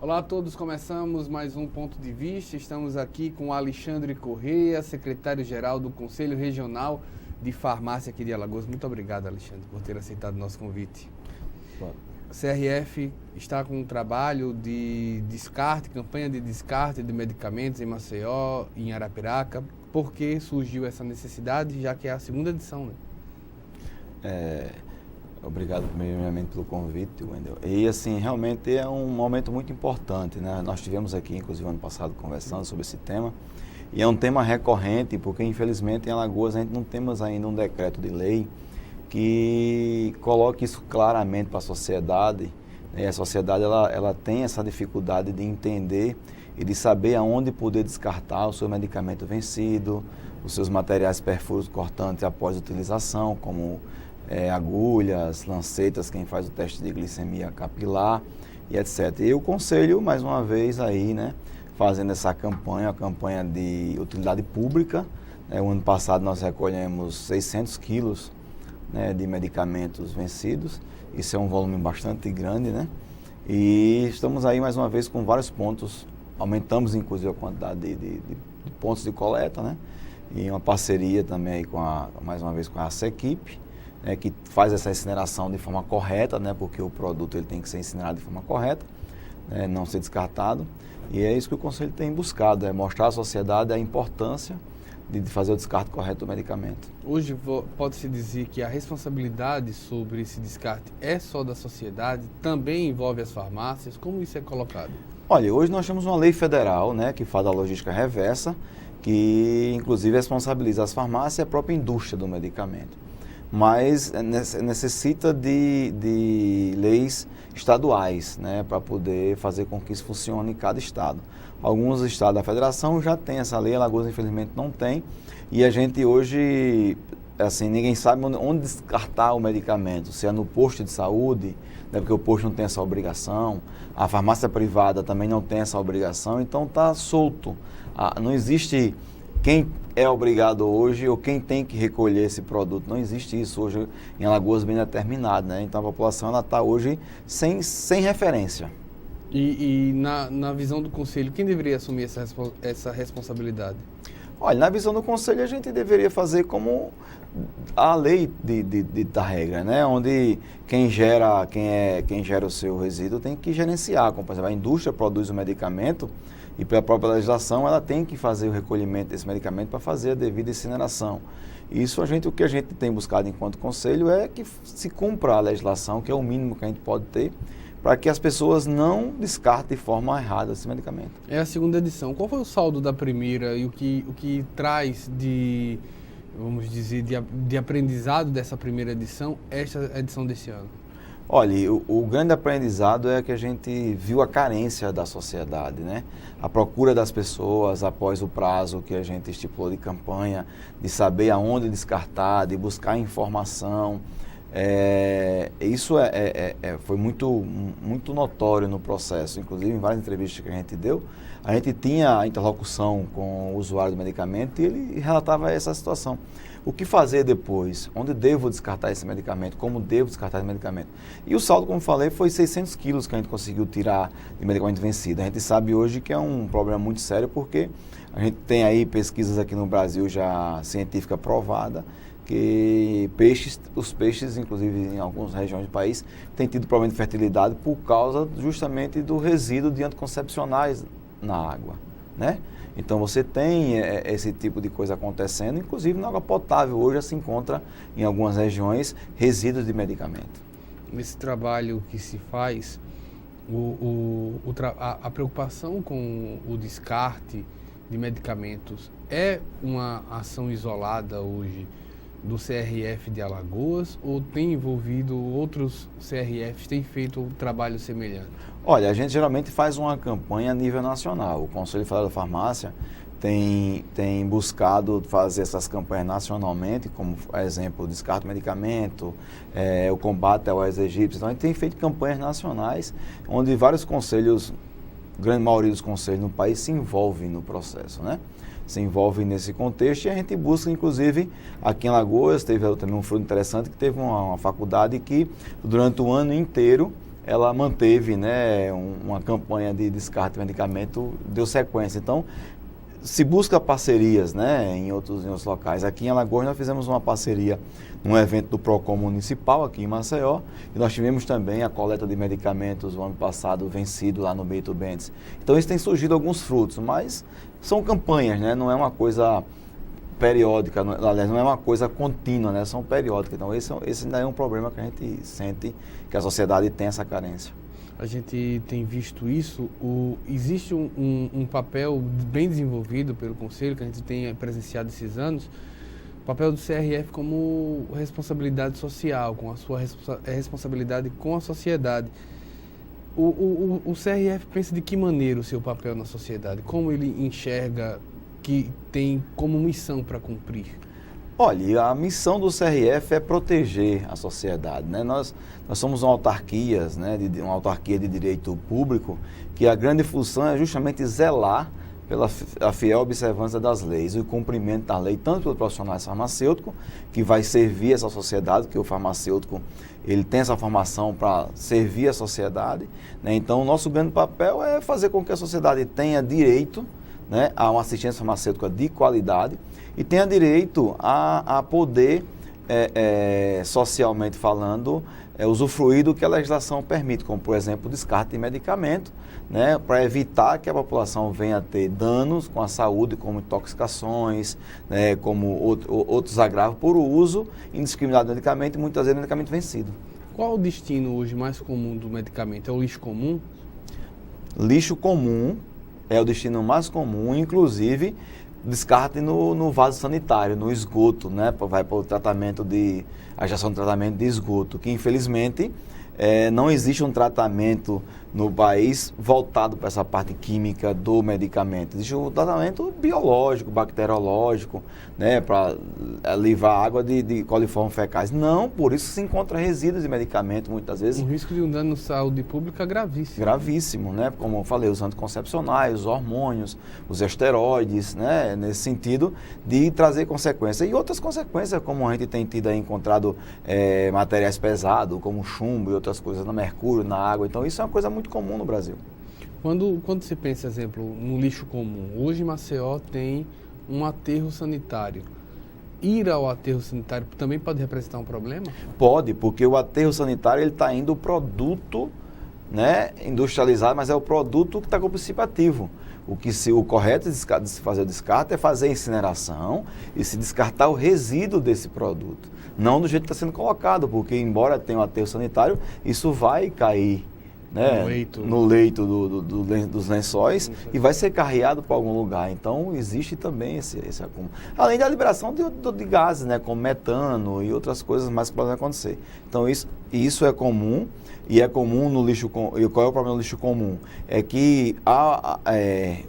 Olá a todos, começamos mais um Ponto de Vista. Estamos aqui com Alexandre Correia, secretário-geral do Conselho Regional de Farmácia aqui de Alagoas. Muito obrigado, Alexandre, por ter aceitado o nosso convite. Claro. O CRF está com um trabalho de descarte, campanha de descarte de medicamentos em Maceió e em Arapiraca. Por que surgiu essa necessidade, já que é a segunda edição, né? Obrigado primeiramente pelo convite, Wendel. E assim, realmente é um momento muito importante, né? Nós tivemos aqui, inclusive, ano passado, conversando sobre esse tema. E é um tema recorrente, porque infelizmente em Alagoas a gente não temos ainda um decreto de lei que coloque isso claramente para a sociedade. Né? A sociedade ela tem essa dificuldade de entender e de saber aonde poder descartar o seu medicamento vencido, os seus materiais perfúricos cortantes após utilização, como agulhas, lancetas, quem faz o teste de glicemia capilar e etc. E o Conselho, mais uma vez, aí, né, fazendo essa campanha, a campanha de utilidade pública. O ano passado nós recolhemos 600 quilos, né, de medicamentos vencidos. Isso é um volume bastante grande, né? E estamos aí, mais uma vez, com vários pontos. Aumentamos, inclusive, a quantidade de pontos de coleta, né? E uma parceria também aí mais uma vez, com a Sequipe, que faz essa incineração de forma correta, né, porque o produto ele tem que ser incinerado de forma correta, né, não ser descartado. E é isso que o Conselho tem buscado, mostrar à sociedade a importância de fazer o descarte correto do medicamento. Hoje pode-se dizer que a responsabilidade sobre esse descarte é só da sociedade, também envolve as farmácias. Como isso é colocado? Olha, hoje nós temos uma lei federal, né, que faz a logística reversa, que inclusive responsabiliza as farmácias e a própria indústria do medicamento. Mas necessita de leis estaduais, né, para poder fazer com que isso funcione em cada estado. Alguns estados da federação já têm essa lei, Alagoas infelizmente não tem, e a gente hoje, assim, ninguém sabe onde descartar o medicamento, se é no posto de saúde, né, porque o posto não tem essa obrigação, a farmácia privada também não tem essa obrigação, então está solto. Não existe quem é obrigado hoje ou quem tem que recolher esse produto. Não existe isso hoje em Alagoas bem determinado, né? Então a população está hoje sem referência. E na visão do Conselho, quem deveria assumir essa responsabilidade? Olha, na visão do Conselho a gente deveria fazer como a lei da regra, né? Onde quem gera o seu resíduo tem que gerenciar. Como, por exemplo, a indústria produz o medicamento, e pela própria legislação, ela tem que fazer o recolhimento desse medicamento para fazer a devida incineração. Isso o que a gente tem buscado enquanto Conselho é que se cumpra a legislação, que é o mínimo que a gente pode ter, para que as pessoas não descartem de forma errada esse medicamento. É a segunda edição. Qual foi o saldo da primeira e o que traz vamos dizer, de aprendizado dessa primeira edição, esta edição desse ano? Olha, o grande aprendizado é que a gente viu a carência da sociedade, né? A procura das pessoas após o prazo que a gente estipulou de campanha, de saber aonde descartar, de buscar informação. Isso foi muito notório no processo. Inclusive, em várias entrevistas que a gente deu, a gente tinha a interlocução com o usuário do medicamento e ele relatava essa situação. O que fazer depois? Onde devo descartar esse medicamento? Como devo descartar esse medicamento? E o saldo, como falei, foi 600 quilos que a gente conseguiu tirar de medicamento vencido. A gente sabe hoje que é um problema muito sério porque a gente tem aí pesquisas aqui no Brasil já científica provada que os peixes, inclusive em algumas regiões do país, têm tido problema de fertilidade por causa justamente do resíduo de anticoncepcionais na água, né? Então você tem esse tipo de coisa acontecendo, inclusive na água potável. Hoje já se encontra em algumas regiões resíduos de medicamento. Nesse trabalho que se faz, a preocupação com o descarte de medicamentos é uma ação isolada hoje do CRF de Alagoas ou tem envolvido outros CRFs, tem feito um trabalho semelhante? Olha, a gente geralmente faz uma campanha a nível nacional. O Conselho Federal da Farmácia tem buscado fazer essas campanhas nacionalmente, como, por exemplo, o descarte do medicamento, o combate ao Aedes aegypti. Então, a gente tem feito campanhas nacionais, onde vários conselhos, grande maioria dos conselhos no país se envolvem no processo, né? Se envolve nesse contexto e a gente busca, inclusive, aqui em Alagoas, teve também um fruto interessante que teve uma faculdade que, durante o ano inteiro, ela manteve, né, uma campanha de descarte de medicamento, deu sequência. Então, se busca parcerias, né, em outros locais. Aqui em Alagoas nós fizemos uma parceria num evento do PROCON municipal, aqui em Maceió, e nós tivemos também a coleta de medicamentos o ano passado vencido lá no Bento Bentes. Então isso tem surgido alguns frutos, mas são campanhas, né, não é uma coisa periódica, aliás, não é uma coisa contínua, né, são periódicas. Então esse ainda é um problema que a gente sente, que a sociedade tem essa carência. A gente tem visto isso, existe um papel bem desenvolvido pelo Conselho, que a gente tem presenciado esses anos, o papel do CRF como responsabilidade social, com a sua responsabilidade com a sociedade. O CRF pensa de que maneira o seu papel na sociedade? Como ele enxerga que tem como missão para cumprir? Olha, a missão do CRF é proteger a sociedade, né? Nós somos uma autarquia, né, uma autarquia de direito público, que a grande função é justamente zelar pela a fiel observância das leis e o cumprimento da lei, tanto pelo profissional farmacêutico, que vai servir essa sociedade, que o farmacêutico ele tem essa formação para servir a sociedade, né? Então, o nosso grande papel é fazer com que a sociedade tenha direito, né, a uma assistência farmacêutica de qualidade e tenha direito a poder, socialmente falando, usufruir do que a legislação permite, como, por exemplo, o descarte de medicamento, né, para evitar que a população venha a ter danos com a saúde, como intoxicações, né, como outros agravos por uso indiscriminado do medicamento e muitas vezes medicamento vencido. Qual o destino hoje mais comum do medicamento? É o lixo comum? Lixo comum é o destino mais comum, inclusive descarte no vaso sanitário, no esgoto, né? Vai para o tratamento a gestão de tratamento de esgoto, que infelizmente não existe um tratamento no país voltado para essa parte química do medicamento. Existe um tratamento biológico, bacteriológico, né, para livrar água de coliformes fecais. Não, por isso se encontra resíduos de medicamento muitas vezes. Um risco de um dano à saúde pública gravíssimo. Gravíssimo, né? Como eu falei, os anticoncepcionais, os hormônios, os esteroides, né? Nesse sentido de trazer consequências. E outras consequências, como a gente tem tido aí, encontrado materiais pesados, como chumbo e outras coisas, no mercúrio, na água. Então isso é uma coisa muito comum no Brasil. Quando você pensa, exemplo, no lixo comum, hoje Maceió tem um aterro sanitário. Ir ao aterro sanitário também pode representar um problema? Pode, porque o aterro sanitário ele está indo o produto, né, industrializado, mas é o produto que está com o princípio ativo. O correto de se fazer o descarte é fazer a incineração e se descartar o resíduo desse produto. Não do jeito que está sendo colocado, porque embora tenha um aterro sanitário, isso vai cair, né, no leito dos lençóis e vai ser carreado para algum lugar. Então, existe também esse acúmulo. Além da liberação de gases, né, como metano e outras coisas mais que podem acontecer. Então, isso é comum e é comum no lixo comum. E qual é o problema do lixo comum? É que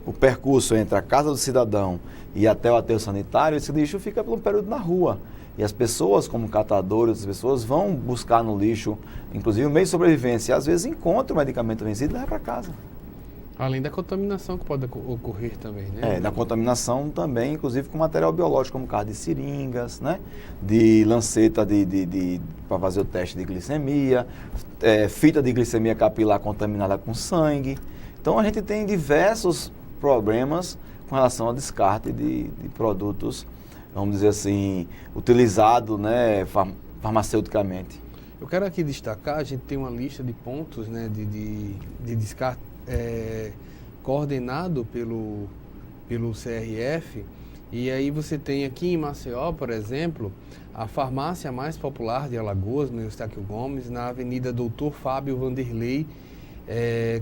o percurso entre a casa do cidadão e até o aterro sanitário, esse lixo fica por um período na rua. E as pessoas, como catadores, as pessoas vão buscar no lixo, inclusive o meio de sobrevivência, e às vezes encontram o medicamento vencido e levam para casa. Além da contaminação que pode ocorrer também, né? Da contaminação também, inclusive com material biológico, como carro de seringas, né? De lanceta para fazer o teste de glicemia, fita de glicemia capilar contaminada com sangue. Então a gente tem diversos problemas com relação ao descarte de produtos, vamos dizer assim, utilizado, né, farmaceuticamente. Eu quero aqui destacar, a gente tem uma lista de pontos, né, de descarte coordenado pelo CRF, e aí você tem aqui em Maceió, por exemplo, a farmácia mais popular de Alagoas, no Eustáquio Gomes, na Avenida Doutor Fábio Vanderlei,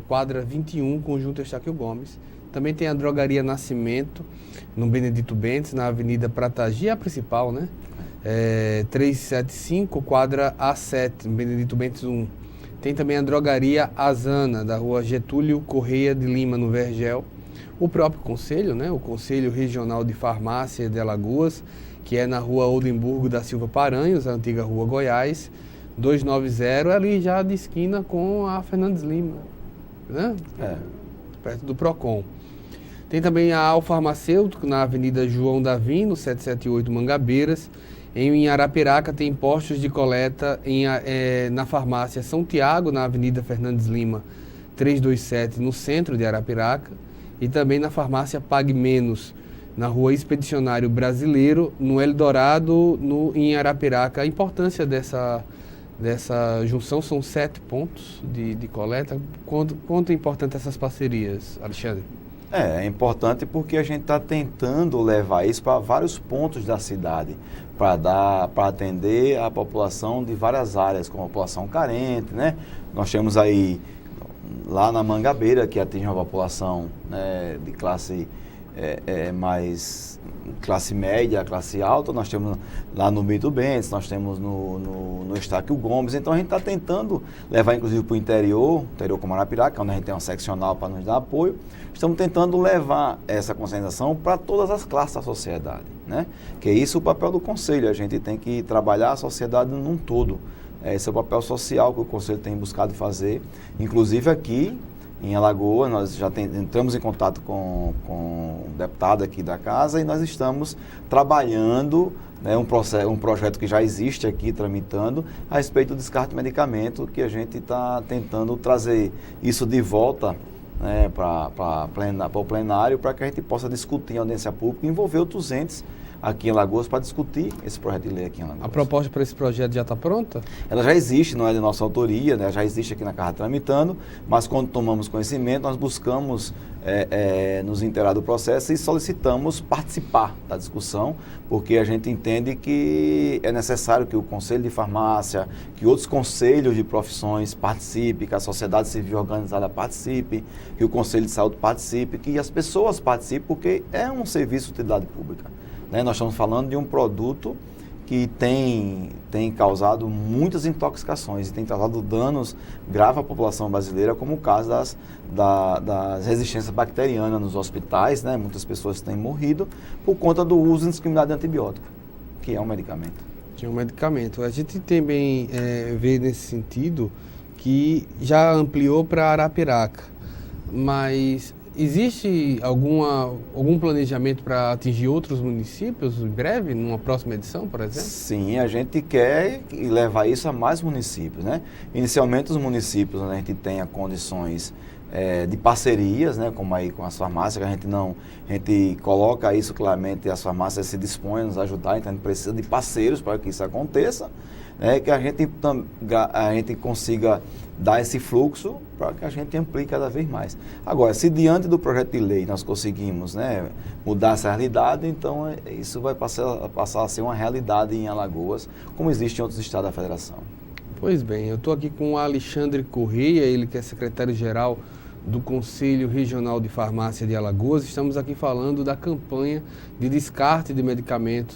quadra 21, Conjunto Eustáquio Gomes. Também tem a Drogaria Nascimento, no Benedito Bentes, na Avenida Pratagi, a principal, né? 375, quadra A7, no Benedito Bentes 1. Tem também a Drogaria Azana, da Rua Getúlio Correia de Lima, no Vergel. O próprio Conselho, né? O Conselho Regional de Farmácia de Alagoas, que é na Rua Oldemburgo da Silva Paranhos, a antiga Rua Goiás, 290, ali já de esquina com a Fernandes Lima, né? Perto do Procon. Tem também a Alfarmacêutico, na Avenida João Davim, no 778 Mangabeiras. Em Arapiraca tem postos de coleta na farmácia São Tiago, na Avenida Fernandes Lima, 327, no centro de Arapiraca, e também na farmácia Pague Menos, na Rua Expedicionário Brasileiro, no Eldorado, em Arapiraca. A importância dessa junção são 7 pontos de coleta. Quanto é importante essas parcerias, Alexandre? É importante porque a gente está tentando levar isso para vários pontos da cidade, para atender a população de várias áreas, como a população carente, né? Nós temos aí, lá na Mangabeira, que atinge uma população, né, de classe mais classe média, classe alta. Nós temos lá no Bento Bentes, nós temos no Estáquio Gomes. Então a gente está tentando levar inclusive para o interior como Arapiraca, onde a gente tem uma seccional para nos dar apoio. Estamos tentando levar essa conscientização para todas as classes da sociedade, né? Que é isso o papel do Conselho. A gente tem que trabalhar a sociedade num todo. Esse é o papel social que o Conselho tem buscado fazer. Inclusive aqui em Alagoas, nós já entramos em contato com o deputado aqui da casa e nós estamos trabalhando, né, um projeto que já existe aqui, tramitando, a respeito do descarte de medicamento, que a gente está tentando trazer isso de volta, né, para o plenário, para que a gente possa discutir em audiência pública e envolver outros entes aqui em Alagoas para discutir esse projeto de lei aqui em Alagoas. A proposta para esse projeto já está pronta? Ela já existe, não é de nossa autoria, né? Já existe aqui na Casa tramitando, mas quando tomamos conhecimento, nós buscamos nos inteirar do processo e solicitamos participar da discussão, porque a gente entende que é necessário que o Conselho de Farmácia, que outros conselhos de profissões participem, que a sociedade civil organizada participe, que o Conselho de Saúde participe, que as pessoas participem, porque é um serviço de utilidade pública. Nós estamos falando de um produto que tem causado muitas intoxicações e tem causado danos graves à população brasileira, como o caso das resistências bacterianas nos hospitais, né? Muitas pessoas têm morrido por conta do uso indiscriminado de antibiótico, que é um medicamento. Que é um medicamento. A gente também vê nesse sentido que já ampliou para Arapiraca, mas existe algum planejamento para atingir outros municípios em breve, numa próxima edição, por exemplo? Sim, a gente quer levar isso a mais municípios, né? Inicialmente os municípios onde a gente tenha condições de parcerias, né, como aí com as farmácias, que a gente coloca isso claramente, as farmácias se dispõem a nos ajudar, então a gente precisa de parceiros para que isso aconteça, né, que a gente consiga dar esse fluxo para que a gente amplie cada vez mais. Agora, se diante do projeto de lei nós conseguimos, né, mudar essa realidade, então isso vai passar a ser uma realidade em Alagoas, como existe em outros estados da federação. Pois bem, eu estou aqui com o Alexandre Correia, ele que é secretário-geral do Conselho Regional de Farmácia de Alagoas. Estamos aqui falando da campanha de descarte de medicamentos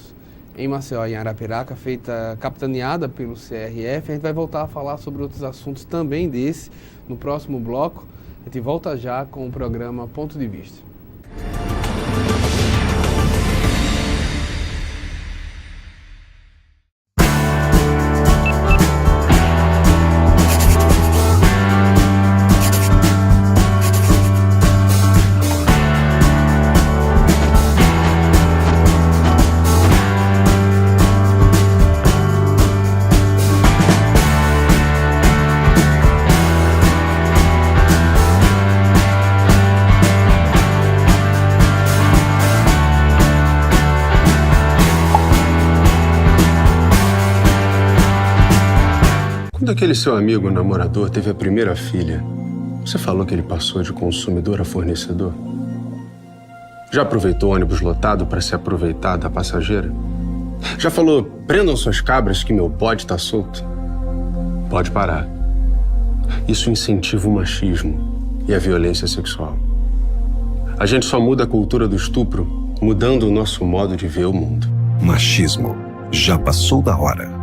em Maceió e em Arapiraca, capitaneada pelo CRF. A gente vai voltar a falar sobre outros assuntos também desse no próximo bloco. A gente volta já com o programa Ponto de Vista. Quando aquele seu amigo namorador teve a primeira filha, você falou que ele passou de consumidor a fornecedor? Já aproveitou o ônibus lotado para se aproveitar da passageira? Já falou, prendam suas cabras que meu bode tá solto? Pode parar. Isso incentiva o machismo e a violência sexual. A gente só muda a cultura do estupro mudando o nosso modo de ver o mundo. Machismo. Já passou da hora.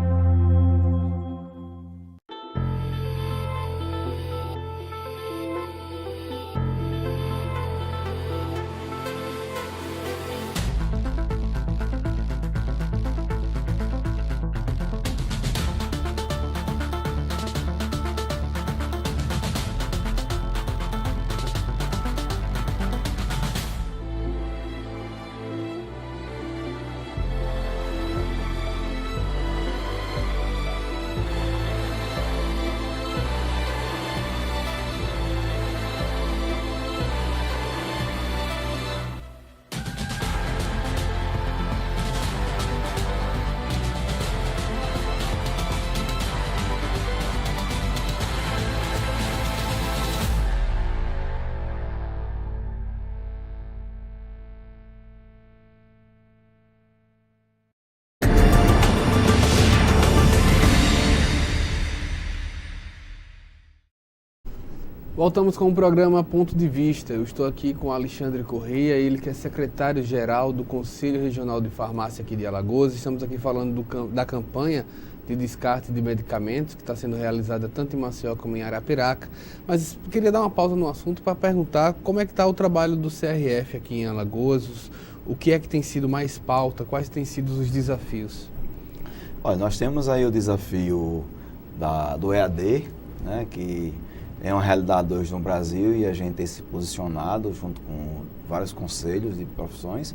Voltamos com o programa Ponto de Vista. Eu estou aqui com Alexandre Correia, ele que é secretário-geral do Conselho Regional de Farmácia aqui de Alagoas. Estamos aqui falando da campanha de descarte de medicamentos que está sendo realizada tanto em Maceió como em Arapiraca. Mas queria dar uma pausa no assunto para perguntar como é que está o trabalho do CRF aqui em Alagoas, o que é que tem sido mais pauta, quais têm sido os desafios? Olha, nós temos aí o desafio do EAD, né, que é uma realidade hoje no Brasil, e a gente tem se posicionado junto com vários conselhos de profissões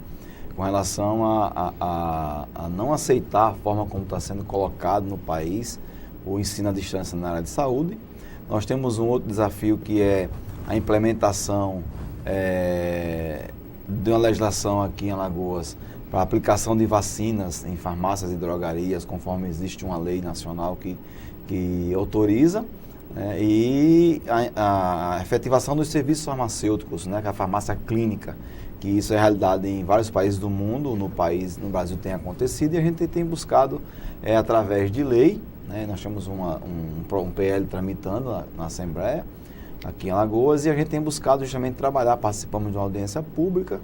com relação a não aceitar a forma como está sendo colocado no país o ensino à distância na área de saúde. Nós temos um outro desafio que é a implementação de uma legislação aqui em Alagoas para a aplicação de vacinas em farmácias e drogarias, conforme existe uma lei nacional que autoriza. E a efetivação dos serviços farmacêuticos, né, que é a farmácia clínica, que isso é realidade em vários países do mundo, no Brasil tem acontecido, e a gente tem buscado através de lei, né, nós temos um PL tramitando na Assembleia, aqui em Alagoas, e a gente tem buscado justamente trabalhar, participamos de uma audiência pública,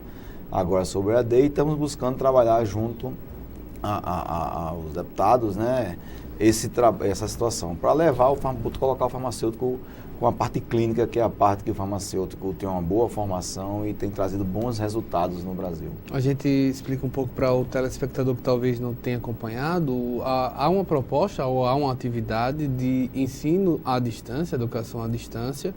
agora sobre a EAD, e estamos buscando trabalhar junto aos deputados, né, essa situação, para levar colocar o farmacêutico com a parte clínica, que é a parte que o farmacêutico tem uma boa formação e tem trazido bons resultados no Brasil. A gente explica um pouco para o telespectador que talvez não tenha acompanhado, há uma proposta ou há uma atividade de ensino à distância, educação à distância,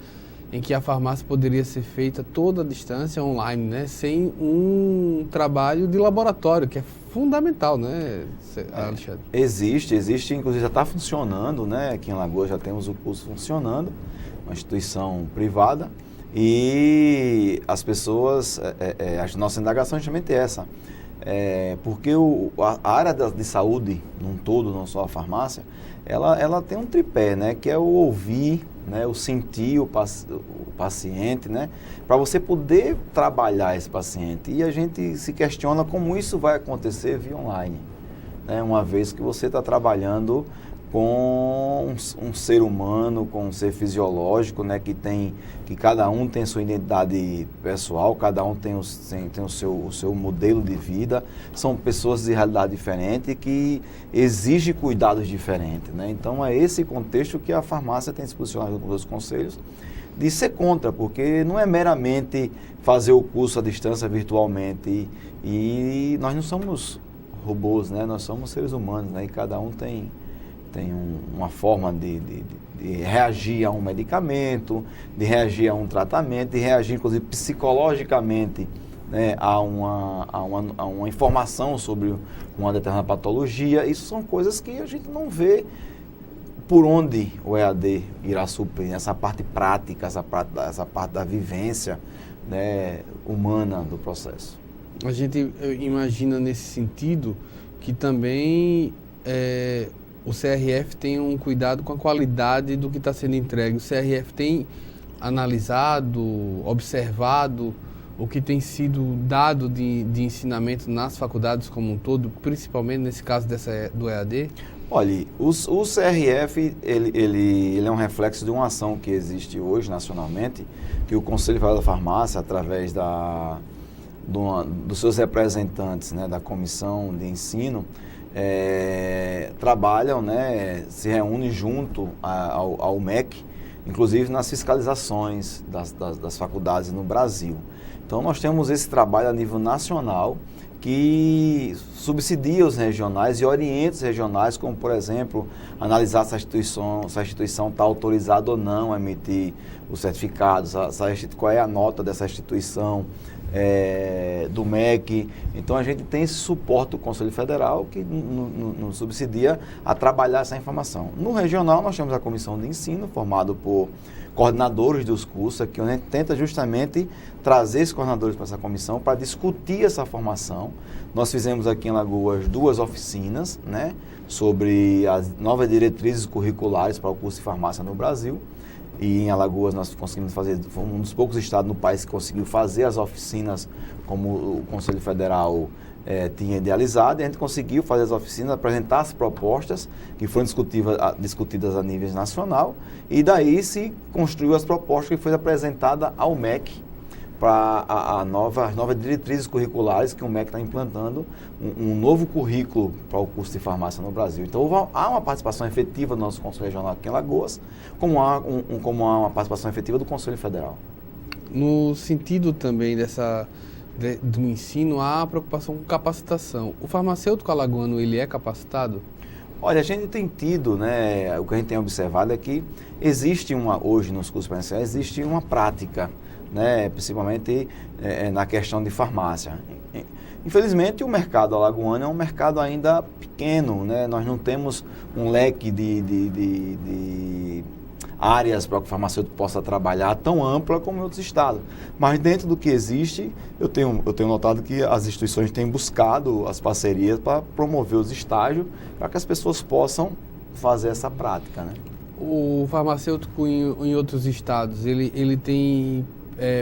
em que a farmácia poderia ser feita toda à distância, online, né, sem um trabalho de laboratório, que é fundamental, né, Alexandre? Existe, inclusive já está funcionando, né, aqui em Alagoas já temos o curso funcionando, uma instituição privada, e as pessoas, a nossa indagação é justamente essa, porque a área de saúde, num todo, não só a farmácia, ela tem um tripé, né, que é o ouvir, né, o sentir o paciente, né, para você poder trabalhar esse paciente. E a gente se questiona como isso vai acontecer via online, né, uma vez que você está trabalhando com um ser humano, com um ser fisiológico, né, que cada um tem sua identidade pessoal, cada um tem o seu modelo de vida, são pessoas de realidade diferente que exigem cuidados diferentes, né? Então é esse contexto que a farmácia tem se posicionado junto com os conselhos de ser contra, porque não é meramente fazer o curso à distância virtualmente, e nós não somos robôs, né? Nós somos seres humanos, né? E cada um tem uma forma de reagir a um medicamento, de reagir a um tratamento, de reagir, inclusive, psicologicamente, né, a uma informação sobre uma determinada patologia. Isso são coisas que a gente não vê por onde o EAD irá suprir, essa parte prática, essa parte da vivência, né, humana do processo. A gente imagina nesse sentido que também o CRF tem um cuidado com a qualidade do que está sendo entregue. O CRF tem analisado, observado o que tem sido dado de ensinamento nas faculdades como um todo, principalmente nesse caso do EAD? Olha, o CRF ele é um reflexo de uma ação que existe hoje nacionalmente, que o Conselho Federal da Farmácia, através dos seus representantes, né, da Comissão de Ensino, trabalham, né, se reúnem junto ao MEC, inclusive nas fiscalizações das faculdades no Brasil. Então nós temos esse trabalho a nível nacional que subsidia os regionais e orienta os regionais, como por exemplo, analisar se a instituição está autorizada ou não a emitir os certificados, qual é a nota dessa instituição, do MEC. Então a gente tem esse suporte do Conselho Federal que nos subsidia a trabalhar essa informação. No regional nós temos a Comissão de Ensino, formada por coordenadores dos cursos, que a gente tenta justamente trazer esses coordenadores para essa comissão para discutir essa formação. Nós fizemos aqui em Alagoas 2 oficinas, né, sobre as novas diretrizes curriculares para o curso de farmácia no Brasil. E em Alagoas nós conseguimos fazer, fomos um dos poucos estados no país que conseguiu fazer as oficinas, como o Conselho Federal tinha idealizado, e a gente conseguiu fazer as oficinas, apresentar as propostas que foram discutidas a nível nacional, e daí se construiu as propostas que foi apresentada ao MEC para as novas diretrizes curriculares que o MEC está implantando, um novo currículo para o curso de farmácia no Brasil. Então há uma participação efetiva do nosso Conselho Regional aqui em Alagoas, como há uma participação efetiva do Conselho Federal. No sentido também do ensino, há preocupação com capacitação. O farmacêutico alagoano, ele é capacitado? Olha, a gente tem tido, né, o que a gente tem observado é que existe hoje nos cursos presenciais, existe uma prática, né, principalmente na questão de farmácia. Infelizmente, o mercado alagoano é um mercado ainda pequeno, né? Nós não temos um leque de áreas para que o farmacêutico possa trabalhar tão ampla como em outros estados. Mas dentro do que existe, eu tenho notado que as instituições têm buscado as parcerias para promover os estágios, para que as pessoas possam fazer essa prática, né? O farmacêutico em outros estados, ele tem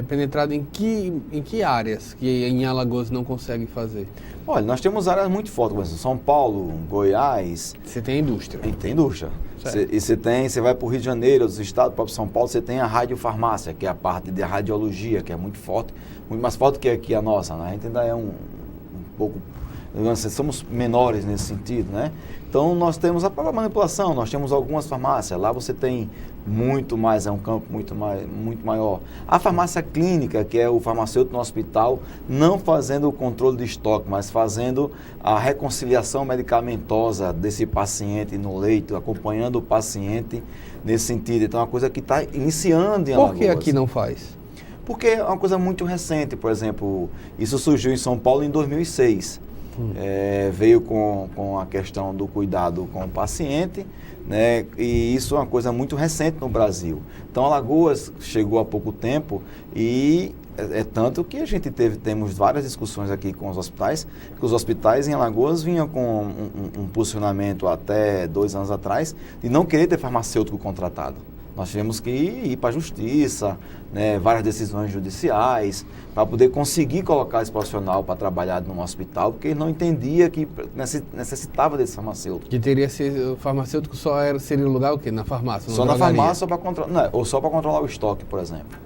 penetrado em que áreas que em Alagoas não consegue fazer? Olha, nós temos áreas muito fortes, como São Paulo, Goiás. Você tem indústria? Tem indústria. Você vai para o Rio de Janeiro, outros estados, para São Paulo, você tem a radiofarmácia, que é a parte de radiologia, que é muito forte, muito mais forte que aqui a nossa, né? A gente ainda é um pouco, somos menores nesse sentido, né? Então nós temos a própria manipulação, nós temos algumas farmácias, lá você tem muito mais, é um campo muito maior. A farmácia clínica, que é o farmacêutico no hospital, não fazendo o controle de estoque, mas fazendo a reconciliação medicamentosa desse paciente no leito, acompanhando o paciente nesse sentido. Então é uma coisa que está iniciando em Alagoas. Por que aqui não faz? Porque é uma coisa muito recente, por exemplo, isso surgiu em São Paulo em 2006. Veio com a questão do cuidado com o paciente, né? E isso é uma coisa muito recente no Brasil. Então, Alagoas chegou há pouco tempo e é tanto que a gente temos várias discussões aqui com os hospitais, que os hospitais em Alagoas vinham com um posicionamento até 2 anos atrás de não querer ter farmacêutico contratado. Nós tivemos que ir para a justiça, né, várias decisões judiciais, para poder conseguir colocar esse profissional para trabalhar num hospital, porque ele não entendia que necessitava desse farmacêutico. Que teria sido, o farmacêutico seria o lugar o quê? Na farmácia? Só na farmácia ou só para controlar o estoque, por exemplo.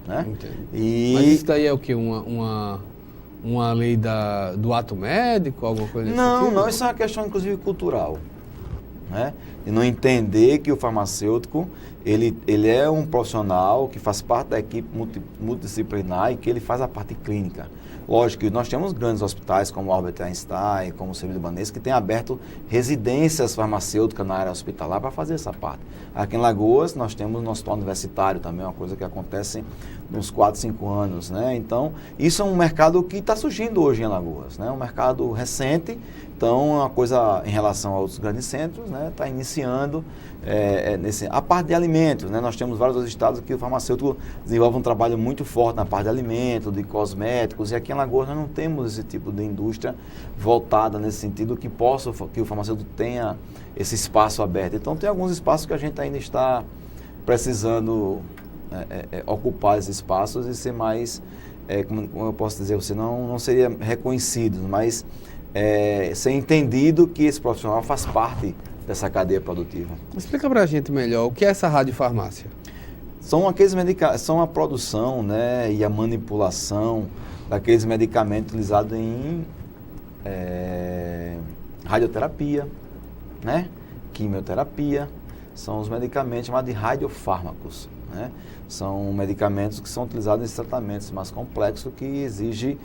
Né? Mas isso daí é o quê? Uma lei do ato médico, alguma coisa desse tipo? Não, isso é uma questão, inclusive, cultural. Né? E não entender que o farmacêutico ele é um profissional que faz parte da equipe multidisciplinar e que ele faz a parte clínica. Lógico que nós temos grandes hospitais como o Albert Einstein, como o Sírio-Libanês, que têm aberto residências farmacêuticas na área hospitalar para fazer essa parte. Aqui em Lagoas nós temos no hospital universitário também, uma coisa que acontece nos 4, 5 anos. Né? Então, isso é um mercado que está surgindo hoje em Alagoas, né? Um mercado recente. Então, é uma coisa em relação a outros grandes centros, né? Está iniciando a parte de alimentos. Né? Nós temos vários estados que o farmacêutico desenvolve um trabalho muito forte na parte de alimentos, de cosméticos, e aqui em Alagoas nós não temos esse tipo de indústria voltada nesse sentido que o farmacêutico tenha esse espaço aberto. Então, tem alguns espaços que a gente ainda está precisando ocupar esses espaços e ser mais, como eu posso dizer, você não seria reconhecido, mas ser entendido que esse profissional faz parte dessa cadeia produtiva. Explica pra gente melhor, o que é essa radiofarmácia? São a produção, né, e a manipulação daqueles medicamentos utilizados em radioterapia, né, quimioterapia, são os medicamentos chamados de radiofármacos. Né? São medicamentos que são utilizados nesses tratamentos mais complexos que exigem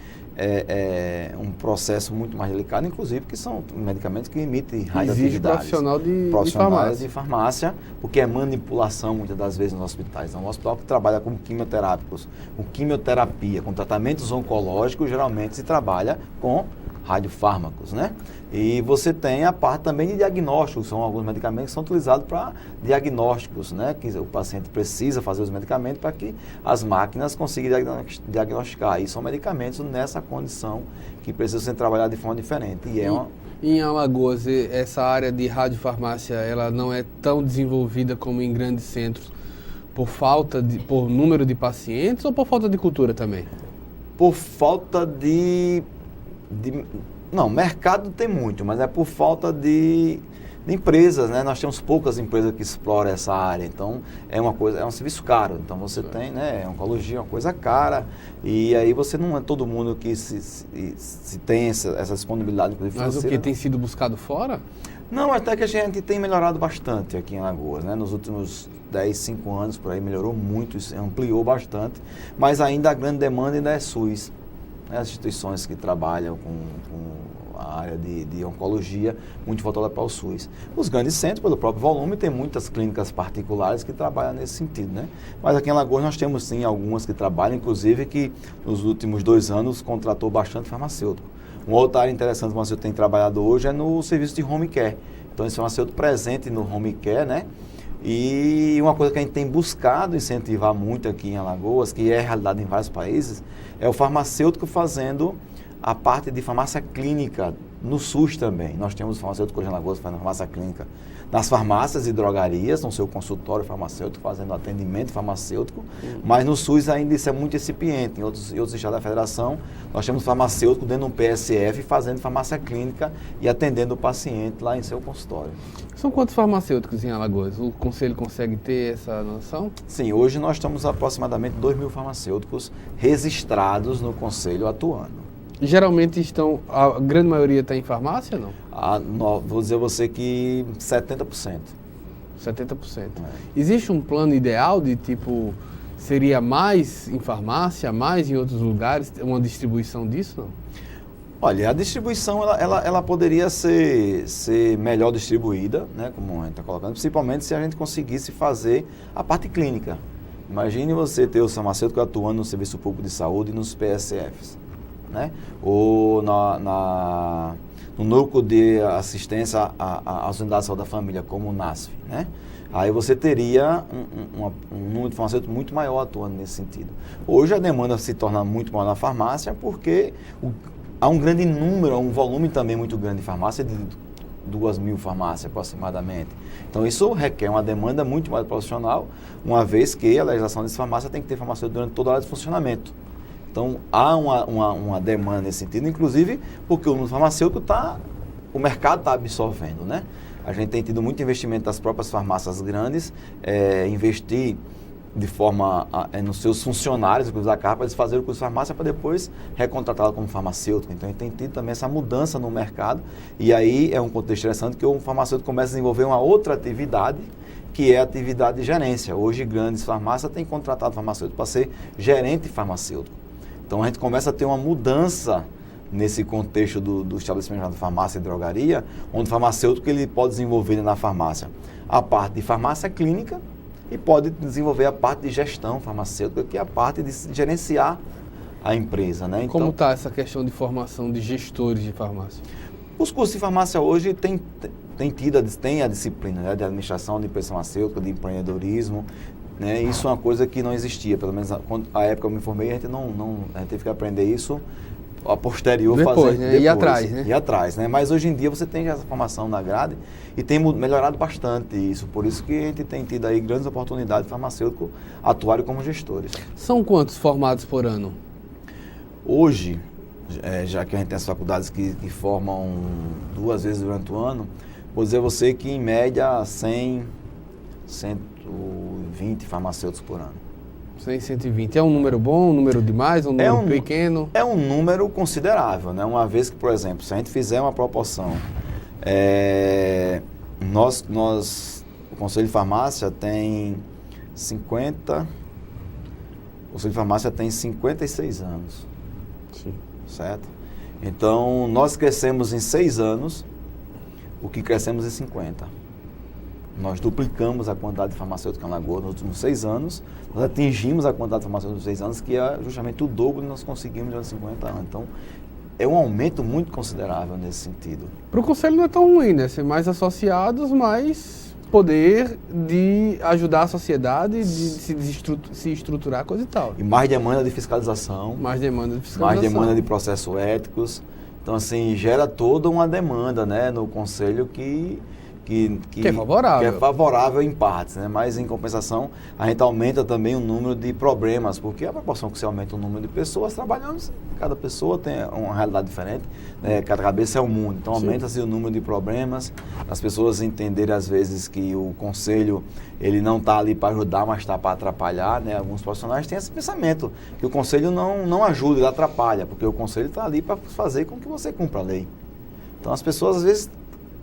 um processo muito mais delicado, inclusive que são medicamentos que emitem radioatividades. Exige profissionais de farmácia, porque é manipulação muitas das vezes nos hospitais. É um hospital que trabalha com quimioterápicos, com quimioterapia, com tratamentos oncológicos, geralmente se trabalha com radiofármacos, né? E você tem a parte também de diagnósticos, são alguns medicamentos que são utilizados para diagnósticos, né? Que o paciente precisa fazer os medicamentos para que as máquinas consigam diagnosticar. E são medicamentos nessa condição que precisam ser trabalhados de forma diferente. Em Alagoas, essa área de radiofarmácia, ela não é tão desenvolvida como em grandes centros por número de pacientes ou por falta de cultura também? Por falta de Não, mercado tem muito, mas é por falta de empresas, né? Nós temos poucas empresas que exploram essa área, então é um serviço caro. Então você tem, né? Oncologia é uma coisa cara, e aí você não é todo mundo que se tem essa disponibilidade financeira. Mas o que tem sido buscado fora? Não, até que a gente tem melhorado bastante aqui em Alagoas, né? Nos últimos 10, 5 anos, por aí, melhorou muito, ampliou bastante, mas ainda a grande demanda ainda é SUS. Né? As instituições que trabalham com a área de oncologia, muito voltada para o SUS. Os grandes centros, pelo próprio volume, tem muitas clínicas particulares que trabalham nesse sentido, né? Mas aqui em Alagoas nós temos sim algumas que trabalham, inclusive que nos últimos 2 anos contratou bastante farmacêutico. Uma outra área interessante que o farmacêutico tem trabalhado hoje é no serviço de home care. Então, esse farmacêutico presente no home care, né? E uma coisa que a gente tem buscado incentivar muito aqui em Alagoas, que é realidade em vários países, é o farmacêutico fazendo a parte de farmácia clínica no SUS também. Nós temos farmacêutico hoje em Alagoas fazendo farmácia clínica nas farmácias e drogarias, no seu consultório farmacêutico, fazendo atendimento farmacêutico, mas no SUS ainda isso é muito incipiente. Em outros estados da federação, nós temos farmacêutico dentro de um PSF fazendo farmácia clínica e atendendo o paciente lá em seu consultório. São quantos farmacêuticos em Alagoas? O Conselho consegue ter essa noção? Sim, hoje nós estamos aproximadamente 2.000 farmacêuticos registrados no Conselho atuando. Geralmente a grande maioria está em farmácia, não? Vou dizer a você que 70%. 70%. Existe um plano ideal de tipo, seria mais em farmácia, mais em outros lugares, uma distribuição disso, não? Olha, a distribuição ela poderia ser melhor distribuída, né, como a gente está colocando, principalmente se a gente conseguisse fazer a parte clínica. Imagine você ter o farmacêutico atuando no Serviço Público de Saúde e nos PSFs. Né? Ou no núcleo de assistência às unidades de saúde da família, como o NASF, né? Aí você teria um número de farmacêuticos muito maior atuando nesse sentido. Hoje a demanda se torna muito maior na farmácia porque há um grande número, um volume também muito grande de farmácia, de 2.000 farmácias aproximadamente. Então isso requer uma demanda muito mais profissional, uma vez que a legislação dessa farmácia tem que ter farmacêutico durante toda a hora de funcionamento. Então, há uma demanda nesse sentido, inclusive porque o farmacêutico o mercado está absorvendo, né? A gente tem tido muito investimento das próprias farmácias grandes, investir de forma nos seus funcionários, inclusive da carta, para eles fazerem o curso de farmácia para depois recontratá-lo como farmacêutico. Então, a gente tem tido também essa mudança no mercado e aí é um contexto interessante que o farmacêutico começa a desenvolver uma outra atividade, que é a atividade de gerência. Hoje, grandes farmácias têm contratado farmacêutico para ser gerente farmacêutico. Então, a gente começa a ter uma mudança nesse contexto do estabelecimento de farmácia e drogaria, onde o farmacêutico ele pode desenvolver na farmácia a parte de farmácia clínica e pode desenvolver a parte de gestão farmacêutica, que é a parte de gerenciar a empresa. Né? Então, como está essa questão de formação de gestores de farmácia? Os cursos de farmácia hoje têm a disciplina, né, de administração de empresa farmacêutica, de empreendedorismo. Né? Isso é uma coisa que não existia, pelo menos a época que eu me formei, a gente teve que aprender isso a posterior, depois, né? Ir atrás, né? Ir atrás, né? Mas hoje em dia você tem essa formação na grade e tem melhorado bastante isso, por isso que a gente tem tido aí grandes oportunidades de farmacêuticos atuarem como gestores. São quantos formados por ano? Hoje, já que a gente tem as faculdades que formam 2 vezes durante o ano, vou dizer a você que em média 120 farmacêuticos por ano. 120. É um número bom, um número demais, um número pequeno? É um número considerável, né? Uma vez que, por exemplo, se a gente fizer uma proporção, o Conselho de Farmácia tem 56 anos. Sim. Certo? Então, nós crescemos em 6 anos, o que crescemos em 50. Nós duplicamos a quantidade de farmacêuticos em Alagoas nos últimos 6 anos. Nós atingimos a quantidade de farmacêuticos nos 6 anos, que é justamente o dobro que nós conseguimos durante 50 anos. Então, é um aumento muito considerável nesse sentido. Para o Conselho não é tão ruim, né? Ser mais associados, mais poder de ajudar a sociedade, de se estruturar, coisa e tal. E mais demanda de fiscalização. Mais demanda de processos éticos. Então, assim, gera toda uma demanda, né, no Conselho que que é favorável. Que é favorável em partes, né? Mas em compensação a gente aumenta também o número de problemas, porque a proporção que você aumenta o número de pessoas trabalhando, cada pessoa tem uma realidade diferente, né? Cada cabeça é um mundo, então aumenta-se o número de problemas, as pessoas entenderem às vezes que o conselho ele não está ali para ajudar, mas está para atrapalhar, né? Alguns profissionais têm esse pensamento, que o conselho não ajuda, ele atrapalha, porque o conselho está ali para fazer com que você cumpra a lei. Então as pessoas às vezes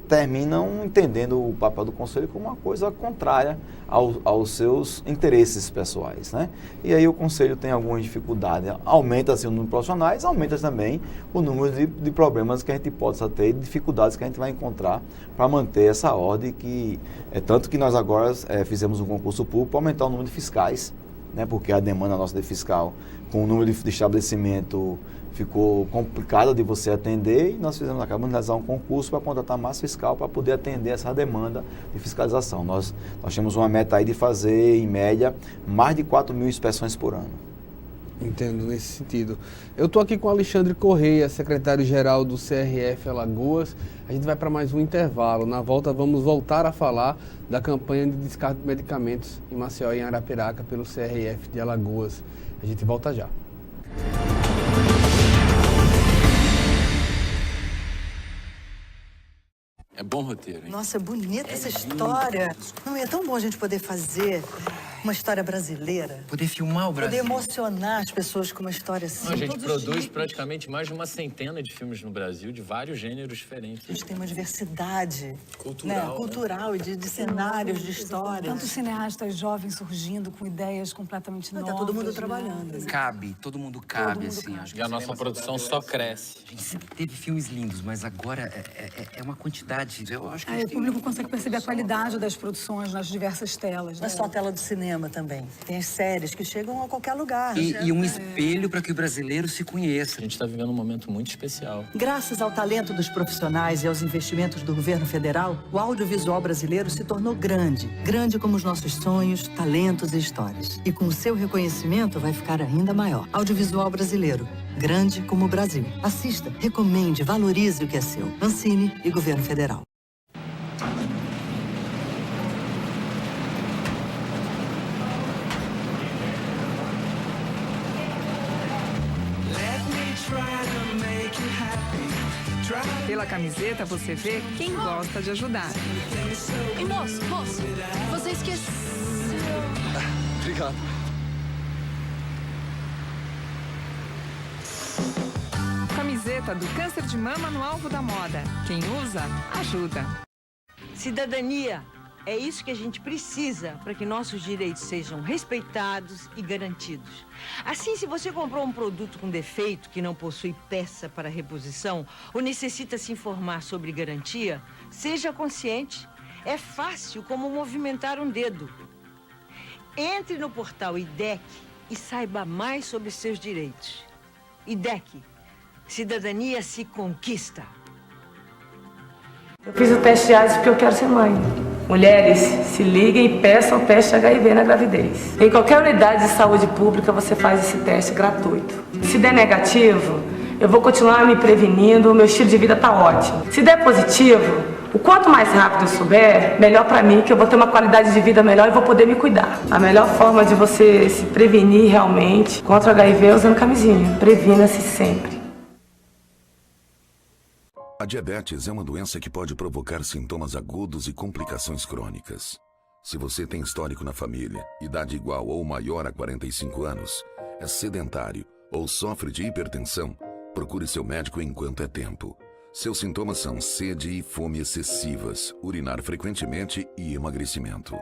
terminam entendendo o papel do conselho como uma coisa contrária aos seus interesses pessoais, né? E aí o conselho tem alguma dificuldade, aumenta-se o número de profissionais, aumenta também o número de problemas que a gente possa ter, dificuldades que a gente vai encontrar para manter essa ordem, que é tanto que nós agora fizemos um concurso público para aumentar o número de fiscais, né? Porque a demanda nossa de fiscal, com o número de estabelecimento ficou complicado de você atender, e nós acabamos de realizar um concurso para contratar mais fiscal para poder atender essa demanda de fiscalização. Nós temos uma meta aí de fazer, em média, mais de 4.000 inspeções por ano. Entendo, nesse sentido. Eu estou aqui com o Alexandre Correia, secretário-geral do CRF Alagoas. A gente vai para mais um intervalo. Na volta, vamos voltar a falar da campanha de descarte de medicamentos em Maceió e em Arapiraca pelo CRF de Alagoas. A gente volta já. É bom roteiro, hein? Nossa, bonita essa história. Não é tão bom a gente poder fazer uma história brasileira. Poder filmar o Brasil. Poder emocionar as pessoas com uma história assim. A gente produz praticamente mais de uma centena de filmes no Brasil, de vários gêneros diferentes. A gente tem uma diversidade cultural, né? Cultural, de cenários, de histórias. Tantos cineastas jovens surgindo com ideias completamente novas. Tá todo mundo trabalhando. Né? Cabe, todo mundo cabe, assim. E a nossa produção só cresce. A gente sempre teve filmes lindos, mas agora é uma quantidade. Eu acho que o público consegue perceber a qualidade das produções nas diversas telas. Não é só a tela do cinema também. Tem as séries que chegam a qualquer lugar. E um espelho para que o brasileiro se conheça. A gente está vivendo um momento muito especial. Graças ao talento dos profissionais e aos investimentos do governo federal, o audiovisual brasileiro se tornou grande. Grande como os nossos sonhos, talentos e histórias. E com o seu reconhecimento vai ficar ainda maior. Audiovisual brasileiro. Grande como o Brasil. Assista, recomende, valorize o que é seu. Ancine e Governo Federal. Pela camiseta você vê quem gosta de ajudar. E moço, você esqueceu. Obrigado. Camiseta do câncer de mama no alvo da moda. Quem usa, ajuda. Cidadania. É isso que a gente precisa para que nossos direitos sejam respeitados e garantidos. Assim, se você comprou um produto com defeito que não possui peça para reposição ou necessita se informar sobre garantia, seja consciente. É fácil como movimentar um dedo. Entre no portal IDEC e saiba mais sobre seus direitos. IDEC. Cidadania se conquista. Eu fiz o teste de AIDS porque eu quero ser mãe. Mulheres, se liguem e peçam o teste HIV na gravidez. Em qualquer unidade de saúde pública você faz esse teste gratuito. Se der negativo, eu vou continuar me prevenindo, o meu estilo de vida tá ótimo. Se der positivo, o quanto mais rápido eu souber, melhor pra mim, que eu vou ter uma qualidade de vida melhor e vou poder me cuidar. A melhor forma de você se prevenir realmente contra o HIV é usando camisinha. Previna-se sempre. A diabetes é uma doença que pode provocar sintomas agudos e complicações crônicas. Se você tem histórico na família, idade igual ou maior a 45 anos, é sedentário ou sofre de hipertensão, procure seu médico enquanto é tempo. Seus sintomas são sede e fome excessivas, urinar frequentemente e emagrecimento.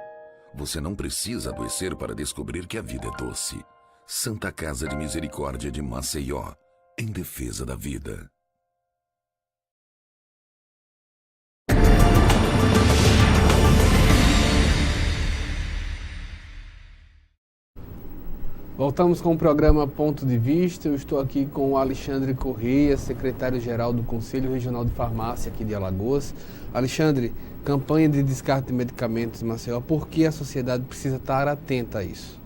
Você não precisa adoecer para descobrir que a vida é doce. Santa Casa de Misericórdia de Maceió, em defesa da vida. Voltamos com o programa Ponto de Vista. Eu estou aqui com o Alexandre Correia, secretário-geral do Conselho Regional de Farmácia aqui de Alagoas. Alexandre, campanha de descarte de medicamentos em Maceió, por que a sociedade precisa estar atenta a isso?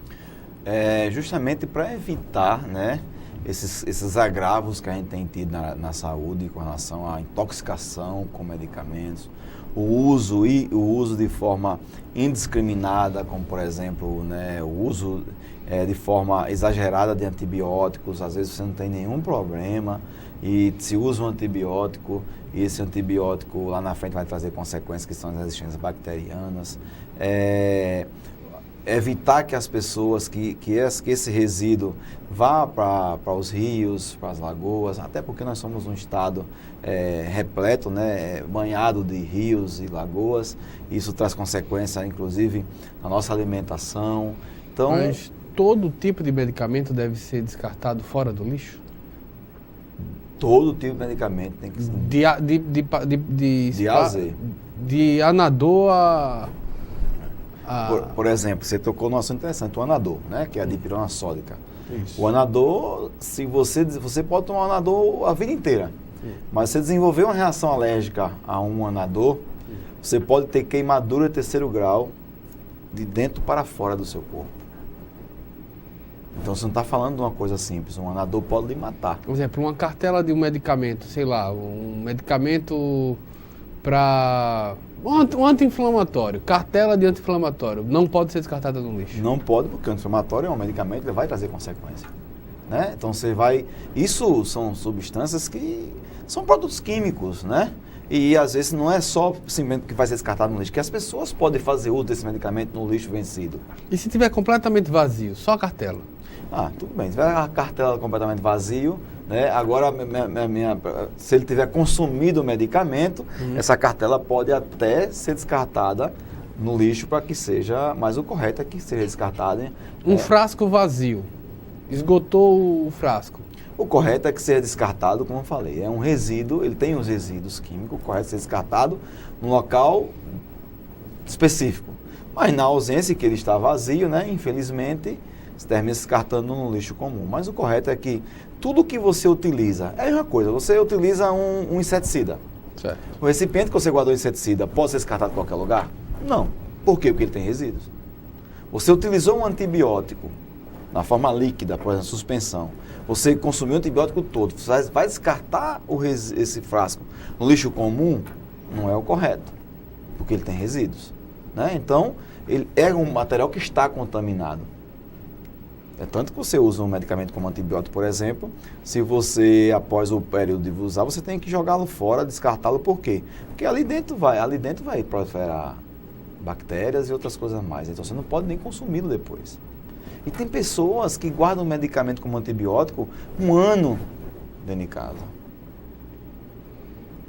Justamente para evitar, né, esses agravos que a gente tem tido na saúde com relação à intoxicação com medicamentos, o uso de forma indiscriminada, como por exemplo, né, o uso de forma exagerada de antibióticos. Às vezes você não tem nenhum problema e se usa um antibiótico e esse antibiótico lá na frente vai trazer consequências que são as resistências bacterianas. Evitar que as pessoas, que esse resíduo vá para os rios, para as lagoas, até porque nós somos um estado repleto, né, banhado de rios e lagoas. Isso traz consequência, inclusive, na nossa alimentação. Então, mas todo tipo de medicamento deve ser descartado fora do lixo? Todo tipo de medicamento tem que ser. De A a Z. De anador a... Por exemplo, você tocou num assunto interessante, o anador, né, que é a dipirona sódica. Isso. O anador, se você pode tomar o anador a vida inteira, mas se você desenvolver uma reação alérgica a um anador, você pode ter queimadura de 3º grau de dentro para fora do seu corpo. Então você não está falando de uma coisa simples, um anador pode lhe matar. Por exemplo, uma cartela de um medicamento, sei lá, um medicamento para... Um anti-inflamatório, cartela de anti-inflamatório, não pode ser descartada no lixo? Não pode, porque o anti-inflamatório é um medicamento que vai trazer consequência. Né? Então você vai... Isso são substâncias que são produtos químicos, né? E às vezes não é só simplesmente que vai ser descartado no lixo, que as pessoas podem fazer uso desse medicamento no lixo vencido. E se tiver completamente vazio, só a cartela? Tudo bem, se tiver a cartela completamente vazio, né? Agora, se ele tiver consumido o medicamento, essa cartela pode até ser descartada no lixo para que seja, mas o correto é que seja descartada. Um frasco vazio, esgotou o frasco. O correto é que seja descartado, como eu falei, é um resíduo, ele tem os resíduos químicos, o correto é ser descartado num local específico. Mas na ausência que ele está vazio, né, infelizmente, se termina se descartando no lixo comum. Mas o correto é que tudo que você utiliza, é a mesma coisa, você utiliza um inseticida. Certo. O recipiente que você guardou inseticida pode ser descartado em qualquer lugar? Não. Por quê? Porque ele tem resíduos. Você utilizou um antibiótico na forma líquida, por exemplo, suspensão. Você consumiu o antibiótico todo, você vai descartar esse frasco no lixo comum? Não é o correto, porque ele tem resíduos. Né? Então, ele é um material que está contaminado. É tanto que você usa um medicamento como antibiótico, por exemplo, se você, após o período de usar, você tem que jogá-lo fora, descartá-lo. Por quê? Porque ali dentro vai proliferar bactérias e outras coisas mais. Então você não pode nem consumi-lo depois. E tem pessoas que guardam um medicamento como antibiótico 1 ano dentro de casa.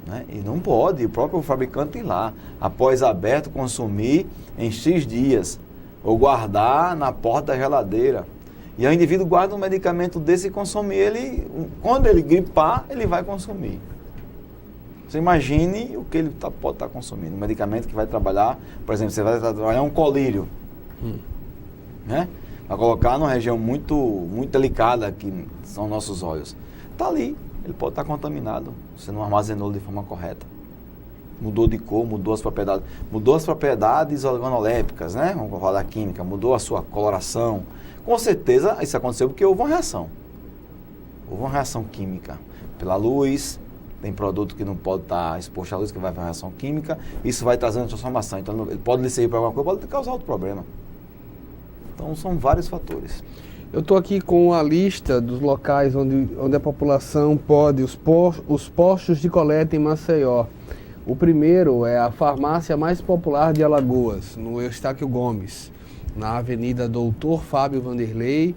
Né? E não pode, o próprio fabricante ir lá, após aberto, consumir em X dias, ou guardar na porta da geladeira. E o indivíduo guarda um medicamento desse e consome ele, quando ele gripar, ele vai consumir. Você imagine o que ele pode estar consumindo. Um medicamento que vai trabalhar, por exemplo, você vai trabalhar um colírio, né? Vai colocar numa região muito, muito delicada, que são nossos olhos. Está ali, ele pode estar contaminado, você não armazenou de forma correta. Mudou de cor, mudou as propriedades organolépticas, né? Vamos falar da química, mudou a sua coloração. Com certeza isso aconteceu porque houve uma reação. Houve uma reação química. Pela luz, tem produto que não pode estar exposto à luz, que vai para uma reação química, isso vai trazendo transformação. Então ele pode lhe servir para alguma coisa, pode causar outro problema. Então são vários fatores. Eu estou aqui com a lista dos locais onde a população pode, os postos de coleta em Maceió. O primeiro é a farmácia mais popular de Alagoas, no Eustáquio Gomes, na Avenida Doutor Fábio Vanderlei,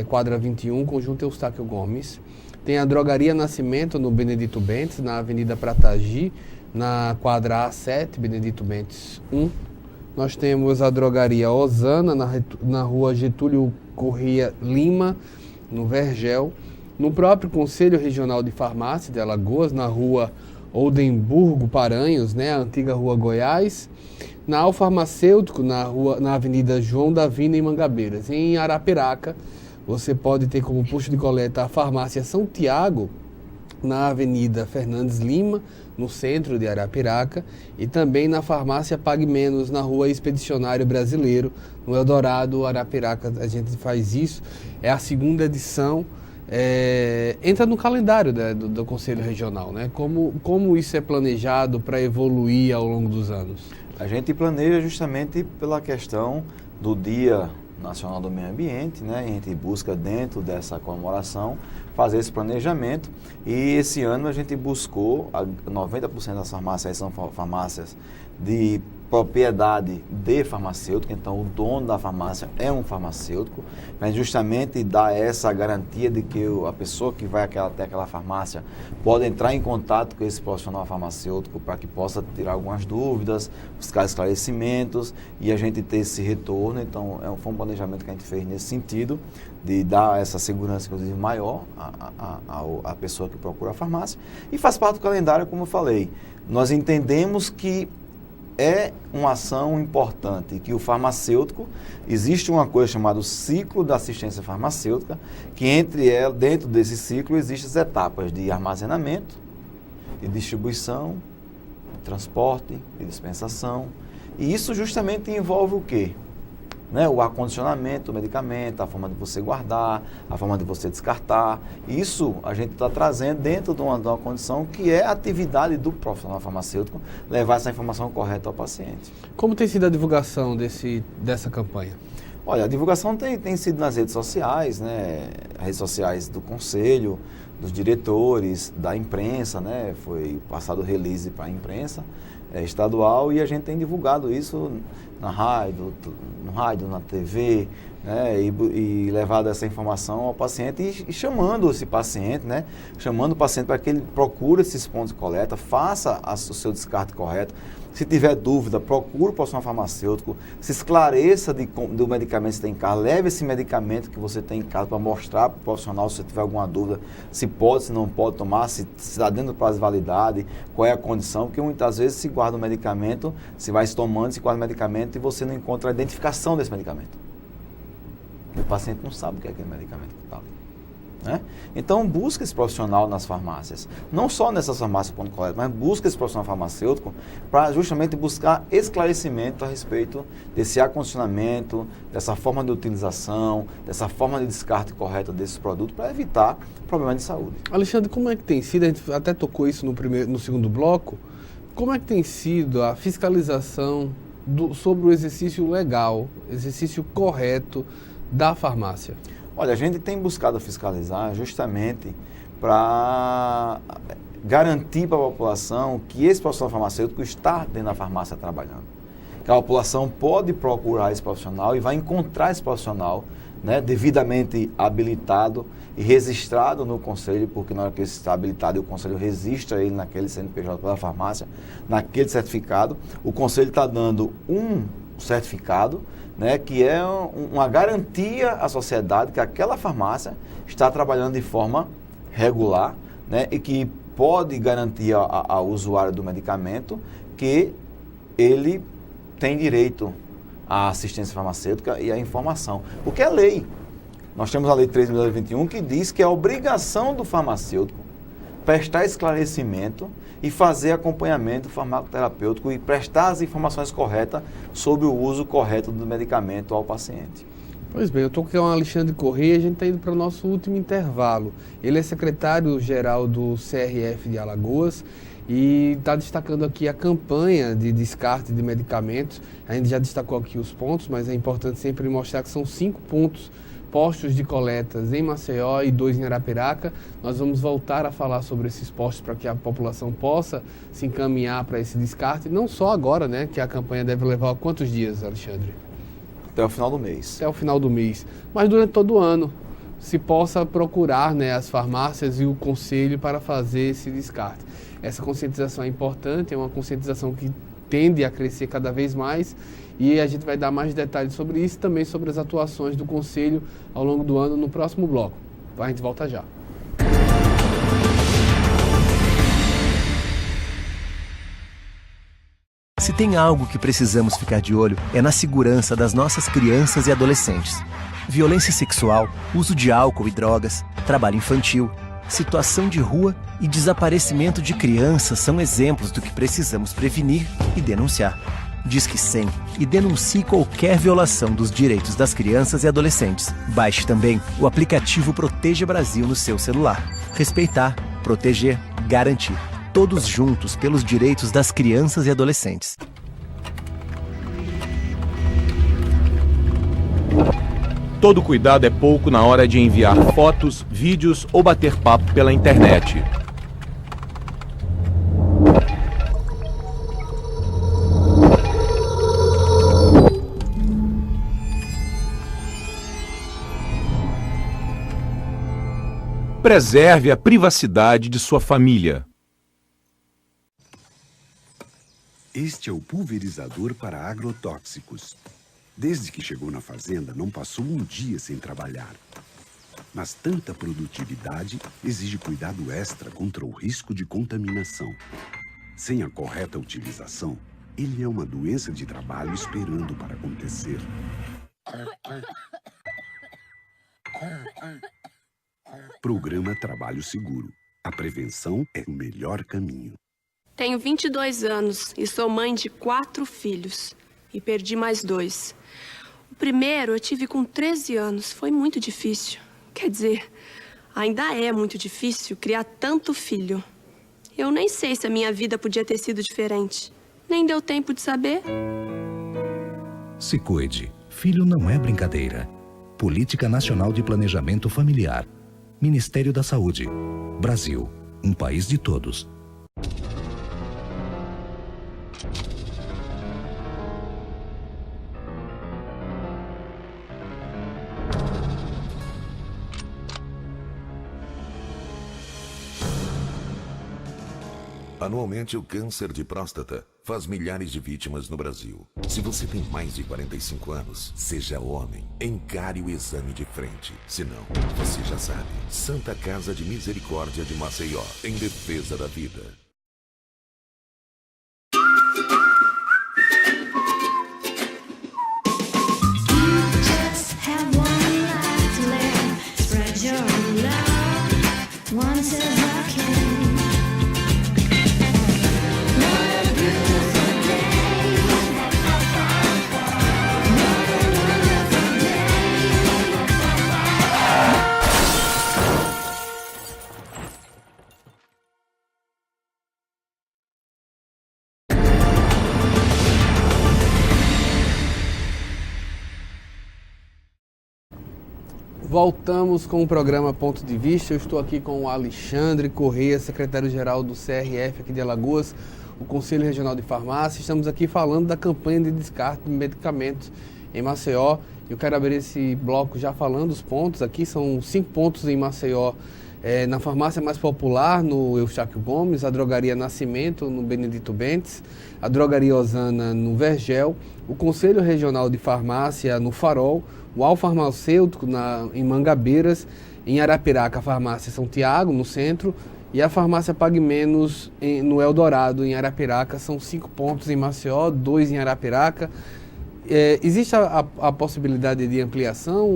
quadra 21, conjunto Eustáquio Gomes. Tem a Drogaria Nascimento, no Benedito Bentes, na Avenida Pratagi, na quadra A7, Benedito Bentes 1. Nós temos a Drogaria Osana, na rua Getúlio Corrêa Lima, no Vergel. No próprio Conselho Regional de Farmácia de Alagoas, na rua Oldemburgo Paranhos, né, a antiga rua Goiás. Na Alfarmacêutico, na Avenida João da Vina, em Mangabeiras. Em Arapiraca, você pode ter como posto de coleta a Farmácia São Tiago, na Avenida Fernandes Lima, no centro de Arapiraca, e também na Farmácia Pague Menos, na rua Expedicionário Brasileiro, no Eldorado, Arapiraca. A gente faz isso. É a segunda edição entra no calendário do Conselho Regional, né? Como isso é planejado para evoluir ao longo dos anos? A gente planeja justamente pela questão do Dia Nacional do Meio Ambiente, né? A gente busca, dentro dessa comemoração, fazer esse planejamento, e esse ano a gente buscou, 90% das farmácias são farmácias de propriedade de farmacêutico, então o dono da farmácia é um farmacêutico, mas justamente dá essa garantia de que a pessoa que vai até aquela farmácia pode entrar em contato com esse profissional farmacêutico para que possa tirar algumas dúvidas, buscar esclarecimentos e a gente ter esse retorno. Então foi um planejamento que a gente fez nesse sentido, de dar essa segurança, inclusive, maior à pessoa que procura a farmácia, e faz parte do calendário, como eu falei. Nós entendemos que é uma ação importante, que o farmacêutico, existe uma coisa chamada ciclo da assistência farmacêutica, que dentro desse ciclo existem as etapas de armazenamento, de distribuição, de transporte, de dispensação, e isso justamente envolve o quê? Né? O acondicionamento do medicamento, a forma de você guardar, a forma de você descartar. Isso a gente está trazendo dentro de uma condição que é a atividade do profissional farmacêutico, levar essa informação correta ao paciente. Como tem sido a divulgação dessa campanha? Olha, a divulgação tem sido nas redes sociais, né? As redes sociais do Conselho, dos diretores, da imprensa, né? Foi passado o release para a imprensa estadual, e a gente tem divulgado isso no rádio, na TV, né, e levado essa informação ao paciente e chamando esse paciente, né, chamando o paciente para que ele procure esses pontos de coleta, faça o seu descarte correto. Se tiver dúvida, procure o profissional farmacêutico, se esclareça do medicamento que você tem em casa, leve esse medicamento que você tem em casa para mostrar para o profissional, se você tiver alguma dúvida, se pode, se não pode tomar, se está dentro do prazo de validade, qual é a condição, porque muitas vezes se guarda o medicamento, se vai se tomando, se guarda o medicamento e você não encontra a identificação desse medicamento. O paciente não sabe o que é aquele medicamento que está ali. Né? Então, busca esse profissional nas farmácias, não só nessas farmácias ponto coleta, mas busca esse profissional farmacêutico para justamente buscar esclarecimento a respeito desse acondicionamento, dessa forma de utilização, dessa forma de descarte correta desses produtos para evitar problemas de saúde. Alexandre, como é que tem sido, a gente até tocou isso no segundo bloco, como é que tem sido a fiscalização sobre o exercício legal, exercício correto da farmácia? Olha, a gente tem buscado fiscalizar justamente para garantir para a população que esse profissional farmacêutico está dentro da farmácia trabalhando. Que a população pode procurar esse profissional e vai encontrar esse profissional, né, devidamente habilitado e registrado no Conselho, porque na hora que ele está habilitado, o Conselho registra ele naquele CNPJ da farmácia, naquele certificado. O Conselho está dando um certificado, né, que é uma garantia à sociedade que aquela farmácia está trabalhando de forma regular, né, e que pode garantir ao usuário do medicamento que ele tem direito à assistência farmacêutica e à informação. Porque é lei. Nós temos a Lei 3.021 que diz que é a obrigação do farmacêutico prestar esclarecimento e fazer acompanhamento farmacoterapêutico e prestar as informações corretas sobre o uso correto do medicamento ao paciente. Pois bem, eu estou com o Alexandre Corrêa e a gente está indo para o nosso último intervalo. Ele é secretário-geral do CRF de Alagoas e está destacando aqui a campanha de descarte de medicamentos. A gente já destacou aqui os pontos, mas é importante sempre mostrar que são 5 postos de coletas em Maceió e 2 em Arapiraca. Nós vamos voltar a falar sobre esses postos para que a população possa se encaminhar para esse descarte, não só agora, né, que a campanha deve levar quantos dias, Alexandre? Até o final do mês. Até o final do mês, mas durante todo o ano se possa procurar, né, as farmácias e o conselho para fazer esse descarte. Essa conscientização é importante, é uma conscientização que tende a crescer cada vez mais e a gente vai dar mais detalhes sobre isso, também sobre as atuações do Conselho ao longo do ano no próximo bloco. A gente volta já. Se tem algo que precisamos ficar de olho, é na segurança das nossas crianças e adolescentes. Violência sexual, uso de álcool e drogas, trabalho infantil, situação de rua e desaparecimento de crianças são exemplos do que precisamos prevenir e denunciar. Disque 100 e denuncie qualquer violação dos direitos das crianças e adolescentes. Baixe também o aplicativo Proteja Brasil no seu celular. Respeitar, proteger, garantir. Todos juntos pelos direitos das crianças e adolescentes. Todo cuidado é pouco na hora de enviar fotos, vídeos ou bater papo pela internet. Preserve a privacidade de sua família. Este é o pulverizador para agrotóxicos. Desde que chegou na fazenda, não passou um dia sem trabalhar. Mas tanta produtividade exige cuidado extra contra o risco de contaminação. Sem a correta utilização, ele é uma doença de trabalho esperando para acontecer. Programa Trabalho Seguro. A prevenção é o melhor caminho. Tenho 22 anos e sou mãe de 4 filhos. E perdi mais 2. O primeiro eu tive com 13 anos. Foi muito difícil. Quer dizer, ainda é muito difícil criar tanto filho. Eu nem sei se a minha vida podia ter sido diferente. Nem deu tempo de saber. Se cuide. Filho não é brincadeira. Política Nacional de Planejamento Familiar. Ministério da Saúde. Brasil. Um país de todos. Anualmente, o câncer de próstata faz milhares de vítimas no Brasil. Se você tem mais de 45 anos, seja homem, encare o exame de frente. Se não, você já sabe. Santa Casa de Misericórdia de Maceió, em defesa da vida. Voltamos com o programa Ponto de Vista. Eu estou aqui com o Alexandre Correia, secretário-geral do CRF aqui de Alagoas, o Conselho Regional de Farmácia. Estamos aqui falando da campanha de descarte de medicamentos em Maceió. Eu quero abrir esse bloco já falando os pontos aqui. São 5 pontos em Maceió. Na farmácia mais popular, no Eustáquio Gomes, a drogaria Nascimento, no Benedito Bentes, a drogaria Osana, no Vergel, o Conselho Regional de Farmácia, no Farol, o Alfarmacêutico, em Mangabeiras, em Arapiraca, a farmácia São Tiago, no centro, e a farmácia Pague Menos, no Eldorado, em Arapiraca. São 5 pontos em Maceió, 2 em Arapiraca. Existe a possibilidade de ampliação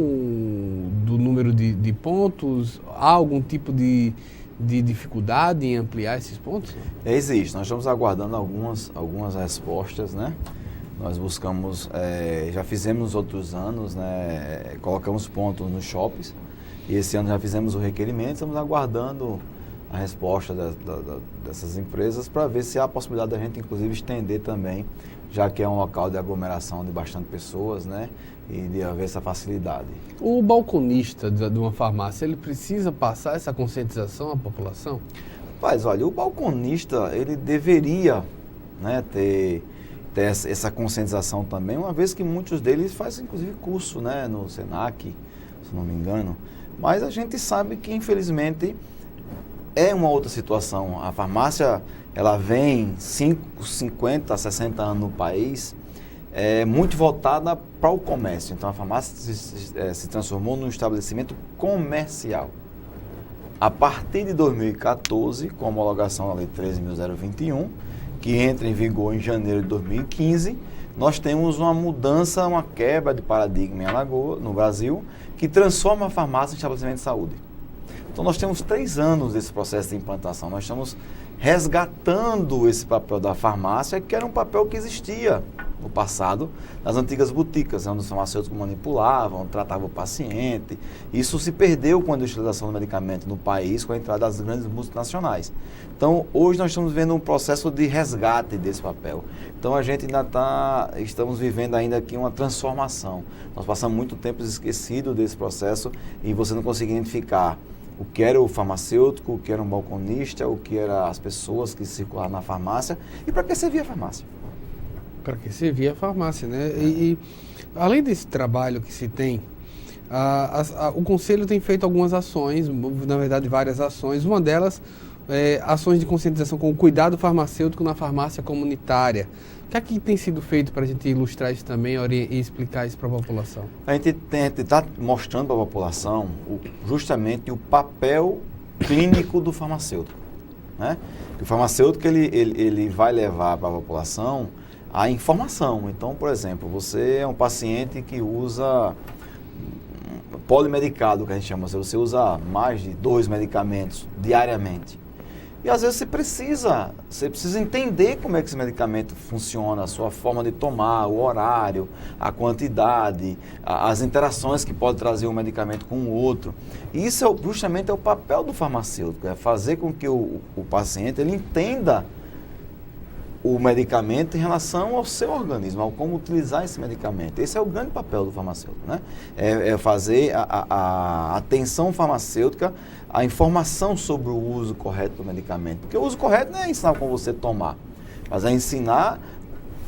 do número de pontos? Há algum tipo de dificuldade em ampliar esses pontos? Existe. Nós estamos aguardando algumas respostas, né? Nós buscamos, já fizemos outros anos, né? Colocamos pontos nos shoppings e esse ano já fizemos o requerimento. Estamos aguardando a resposta dessas empresas para ver se há a possibilidade da gente, inclusive, estender também, já que é um local de aglomeração de bastante pessoas, né? E de haver essa facilidade. O balconista de uma farmácia, ele precisa passar essa conscientização à população? Rapaz, olha, o balconista, ele deveria, né, ter essa conscientização também, uma vez que muitos deles fazem, inclusive, curso, né, no Senac, se não me engano. Mas a gente sabe que, infelizmente, é uma outra situação. A farmácia, ela vem 50, 60 anos no país, muito voltada para o comércio. Então, a farmácia se transformou num estabelecimento comercial. A partir de 2014, com a homologação da Lei 13.021, que entra em vigor em janeiro de 2015, nós temos uma mudança, uma quebra de paradigma em Alagoas, no Brasil, que transforma a farmácia em estabelecimento de saúde. Então, nós temos 3 anos desse processo de implantação. Nós estamos resgatando esse papel da farmácia, que era um papel que existia no passado, nas antigas boticas, onde os farmacêuticos manipulavam, tratavam o paciente. Isso se perdeu com a industrialização do medicamento no país, com a entrada das grandes multinacionais. Então, hoje nós estamos vendo um processo de resgate desse papel. Então, a gente estamos vivendo ainda aqui uma transformação. Nós passamos muito tempo esquecido desse processo e você não consegue identificar o que era o farmacêutico, o que era um balconista, o que eram as pessoas que circulavam na farmácia e para que servia a farmácia. Para que servia a farmácia, né? E além desse trabalho que se tem, o Conselho tem feito algumas ações, na verdade várias ações, uma delas ações de conscientização com o cuidado farmacêutico na farmácia comunitária. O que é que tem sido feito para a gente ilustrar isso também e explicar isso para a população? A gente está mostrando para a população justamente o papel clínico do farmacêutico, né? O farmacêutico ele vai levar para a população a informação. Então, por exemplo, você é um paciente que usa polimedicado, que a gente chama, você usa mais de 2 medicamentos diariamente. E às vezes você precisa entender como é que esse medicamento funciona, a sua forma de tomar, o horário, a quantidade, as interações que pode trazer um medicamento com o outro. E isso justamente é o papel do farmacêutico, é fazer com que o paciente ele entenda o medicamento em relação ao seu organismo, ao como utilizar esse medicamento. Esse é o grande papel do farmacêutico, né? É fazer a atenção farmacêutica, a informação sobre o uso correto do medicamento. Porque o uso correto não é ensinar como você tomar, mas é ensinar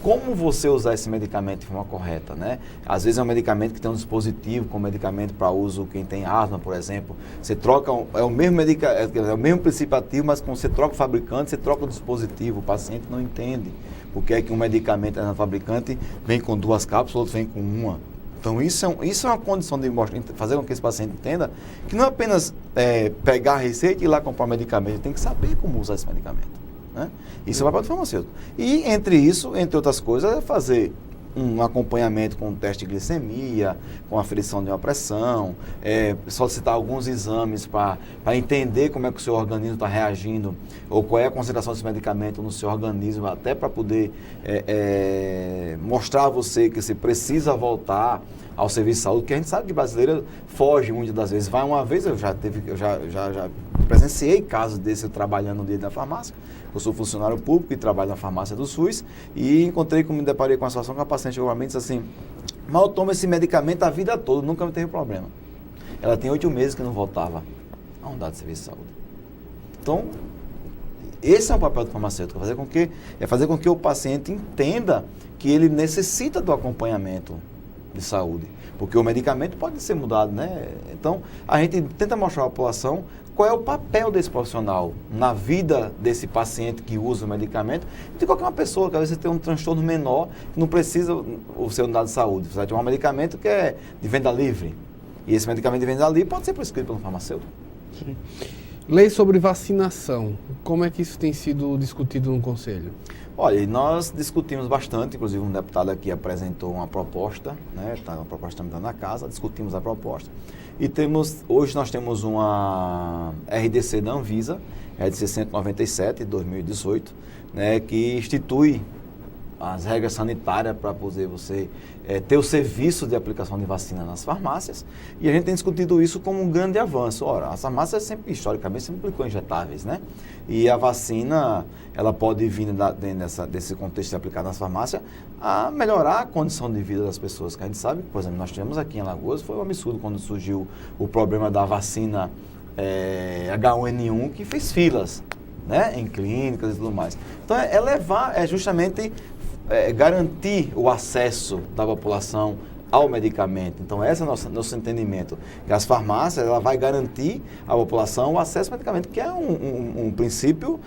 como você usar esse medicamento de forma correta, né? Às vezes é um medicamento que tem um dispositivo, como medicamento para uso quem tem asma, por exemplo. Você troca, é o mesmo princípio ativo, mas quando você troca o fabricante, você troca o dispositivo. O paciente não entende porque é que um medicamento no fabricante vem com 2 cápsulas, outro vem com 1. Então isso é uma condição de fazer com que esse paciente entenda que não é apenas pegar a receita e ir lá comprar o medicamento, ele tem que saber como usar esse medicamento, né? Isso é o papel do farmacêutico. E entre outras coisas, é fazer um acompanhamento com um teste de glicemia, com aferição de uma pressão, solicitar alguns exames para entender como é que o seu organismo está reagindo, ou qual é a concentração desse medicamento no seu organismo, até para poder mostrar a você que você precisa voltar ao serviço de saúde, porque a gente sabe que brasileiro foge muitas das vezes. Vai uma vez, eu já presenciei casos desse trabalhando no dia da farmácia. Eu sou funcionário público e trabalho na farmácia do SUS e me deparei com uma situação que a paciente chegou a mim e disse assim: mal tomo esse medicamento a vida toda, nunca me teve problema. Ela tem 8 meses que não voltava a um dado de serviço de saúde. Então, esse é o papel do farmacêutico, fazer com que o paciente entenda que ele necessita do acompanhamento de saúde, porque o medicamento pode ser mudado, né? Então, a gente tenta mostrar à população qual é o papel desse profissional na vida desse paciente que usa o medicamento, de qualquer uma pessoa, que às vezes tem um transtorno menor, que não precisa o seu unidade de saúde, precisa de um medicamento que é de venda livre, e esse medicamento de venda livre pode ser prescrito pelo farmacêutico. Sim. Lei sobre vacinação, como é que isso tem sido discutido no Conselho? Olha, nós discutimos bastante, inclusive um deputado aqui apresentou uma proposta, né? Uma proposta também na casa, discutimos a proposta. E hoje nós temos uma RDC da Anvisa, RDC 197 de 2018, né? Que institui as regras sanitárias para poder você ter o serviço de aplicação de vacina nas farmácias, e a gente tem discutido isso como um grande avanço. Ora, as farmácias historicamente sempre aplicou injetáveis, né? E a vacina, ela pode vir desse contexto de aplicar nas farmácias a melhorar a condição de vida das pessoas, que a gente sabe, por exemplo, nós tivemos aqui em Alagoas, foi um absurdo quando surgiu o problema da vacina H1N1, que fez filas, né, em clínicas e tudo mais. Então, é justamente garantir o acesso da população ao medicamento. Então, esse é o nosso entendimento. Que as farmácias, ela vai garantir à população o acesso ao medicamento, que é um princípio,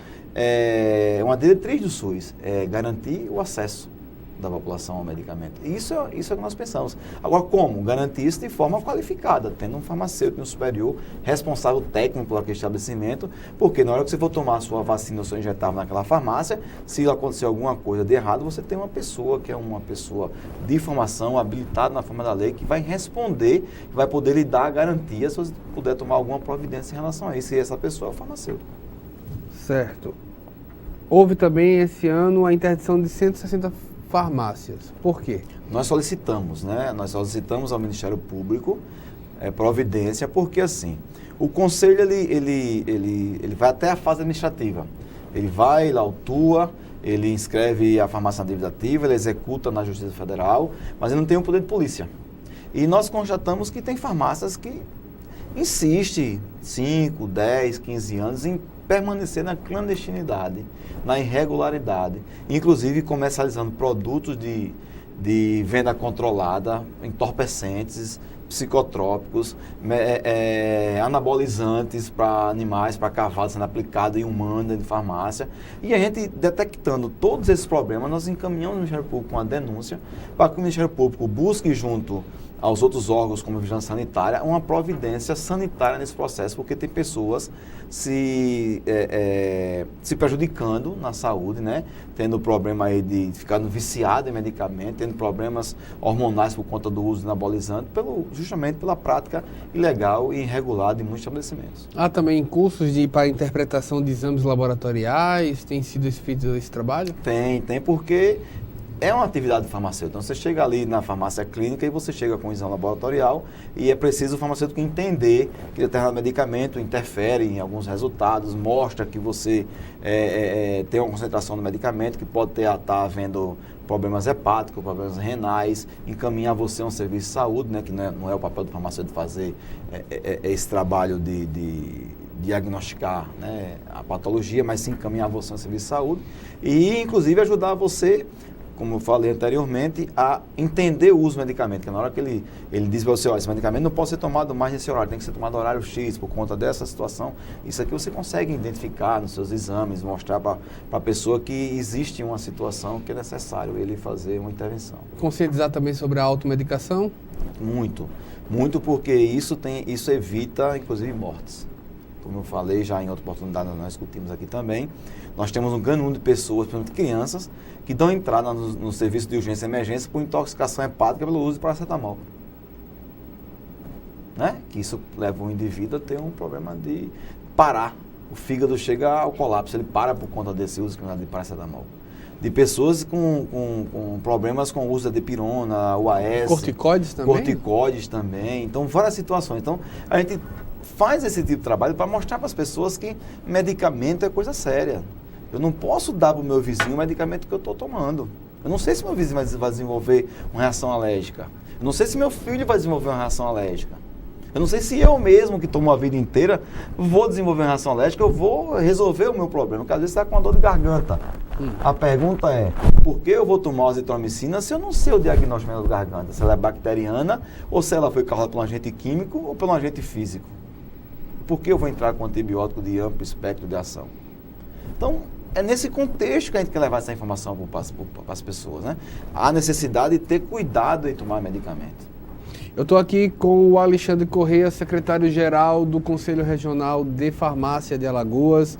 uma diretriz do SUS, garantir o acesso da população ao medicamento. Isso é o que nós pensamos. Agora, como? Garantir isso de forma qualificada, tendo um farmacêutico superior, responsável técnico por aquele estabelecimento, porque na hora que você for tomar a sua vacina ou seu injetável naquela farmácia, se acontecer alguma coisa de errado, você tem uma pessoa que é uma pessoa de formação, habilitada na forma da lei, que vai responder, que vai poder lhe dar a garantia se você puder tomar alguma providência em relação a isso, e essa pessoa é o farmacêutico. Certo. Houve também esse ano a interdição de 160 farmácias. Por quê? Nós solicitamos, né? Nós solicitamos ao Ministério Público providência, porque assim, o Conselho ele vai até a fase administrativa. Ele vai, ele autua, ele inscreve a farmácia na dívida ativa, ele executa na Justiça Federal, mas ele não tem o poder de polícia. E nós constatamos que tem farmácias que insistem 5, 10, 15 anos em permanecer na clandestinidade, na irregularidade, inclusive comercializando produtos de venda controlada, entorpecentes, psicotrópicos, anabolizantes para animais, para cavalos sendo aplicado em humana, em farmácia. E a gente, detectando todos esses problemas, nós encaminhamos o Ministério Público com a denúncia para que o Ministério Público busque junto aos outros órgãos, como a Vigilância Sanitária, uma providência sanitária nesse processo, porque tem pessoas se prejudicando na saúde, né? Tendo problema aí de ficar viciado em medicamento, tendo problemas hormonais por conta do uso de anabolizante, justamente pela prática ilegal e irregular de muitos estabelecimentos. Há também cursos para interpretação de exames laboratoriais, tem sido feito esse trabalho? Tem porque é uma atividade farmacêutica. Então, você chega ali na farmácia clínica e você chega com um exame laboratorial e é preciso o farmacêutico entender que determinado medicamento interfere em alguns resultados, mostra que você tem uma concentração do medicamento que pode estar havendo problemas hepáticos, problemas renais, encaminhar você a um serviço de saúde, né, que não é o papel do farmacêutico fazer esse trabalho de diagnosticar, né, a patologia, mas sim encaminhar você a um serviço de saúde e, inclusive, ajudar você, como eu falei anteriormente, a entender o uso do medicamento, que na hora que ele diz para você, esse medicamento não pode ser tomado mais nesse horário, tem que ser tomado no horário X, por conta dessa situação, isso aqui você consegue identificar nos seus exames, mostrar para a pessoa que existe uma situação que é necessário ele fazer uma intervenção. Conscientizar também sobre a automedicação? Muito, porque isso evita, inclusive, mortes. Como eu falei já em outra oportunidade, nós discutimos aqui também, nós temos um grande número de pessoas, principalmente crianças, que dão entrada no serviço de urgência e emergência por intoxicação hepática pelo uso de paracetamol. Né? Que isso leva o indivíduo a ter um problema de parar. O fígado chega ao colapso, ele para por conta desse uso de paracetamol. De pessoas com problemas com o uso da dipirona, UAS. Corticoides também. Então, várias situações. Então, a gente faz esse tipo de trabalho para mostrar para as pessoas que medicamento é coisa séria. Eu não posso dar para o meu vizinho o medicamento que eu estou tomando. Eu não sei se meu vizinho vai desenvolver uma reação alérgica. Eu não sei se meu filho vai desenvolver uma reação alérgica. Eu não sei se eu mesmo, que tomo a vida inteira, vou desenvolver uma reação alérgica, eu vou resolver o meu problema. Porque às vezes você está com uma dor de garganta. A pergunta é, por que eu vou tomar azitromicina se eu não sei o diagnóstico da garganta? Se ela é bacteriana, ou se ela foi causada por um agente químico ou por um agente físico? Por que eu vou entrar com antibiótico de amplo espectro de ação? Então, é nesse contexto que a gente quer levar essa informação para as pessoas, né? Há necessidade de ter cuidado em tomar medicamento. Eu estou aqui com o Alexandre Correia, secretário-geral do Conselho Regional de Farmácia de Alagoas,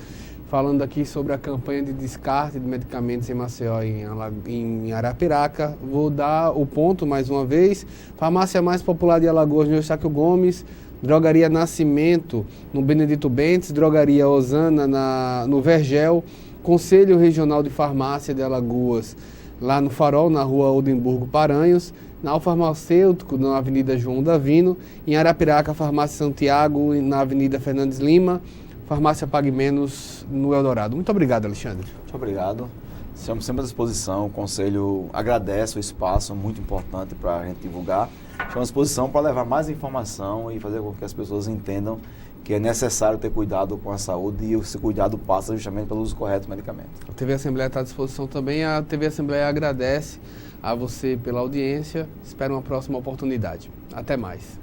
falando aqui sobre a campanha de descarte de medicamentos em Maceió e em Arapiraca. Vou dar o ponto mais uma vez. Farmácia mais popular de Alagoas, no Eustáquio Gomes, Drogaria Nascimento, no Benedito Bentes, Drogaria Osana, no Vergel, Conselho Regional de Farmácia de Alagoas, lá no Farol, na rua Oldemburgo Paranhos, na Farmacêutico, na Avenida João Davino, em Arapiraca, Farmácia Santiago, na Avenida Fernandes Lima, Farmácia Pague Menos, no Eldorado. Muito obrigado, Alexandre. Muito obrigado. Estamos sempre à disposição. O Conselho agradece o espaço, muito importante para a gente divulgar. Estamos à disposição para levar mais informação e fazer com que as pessoas entendam que é necessário ter cuidado com a saúde e esse cuidado passa justamente pelo uso correto dos medicamentos. A TV Assembleia está à disposição também. A TV Assembleia agradece a você pela audiência. Espero uma próxima oportunidade. Até mais.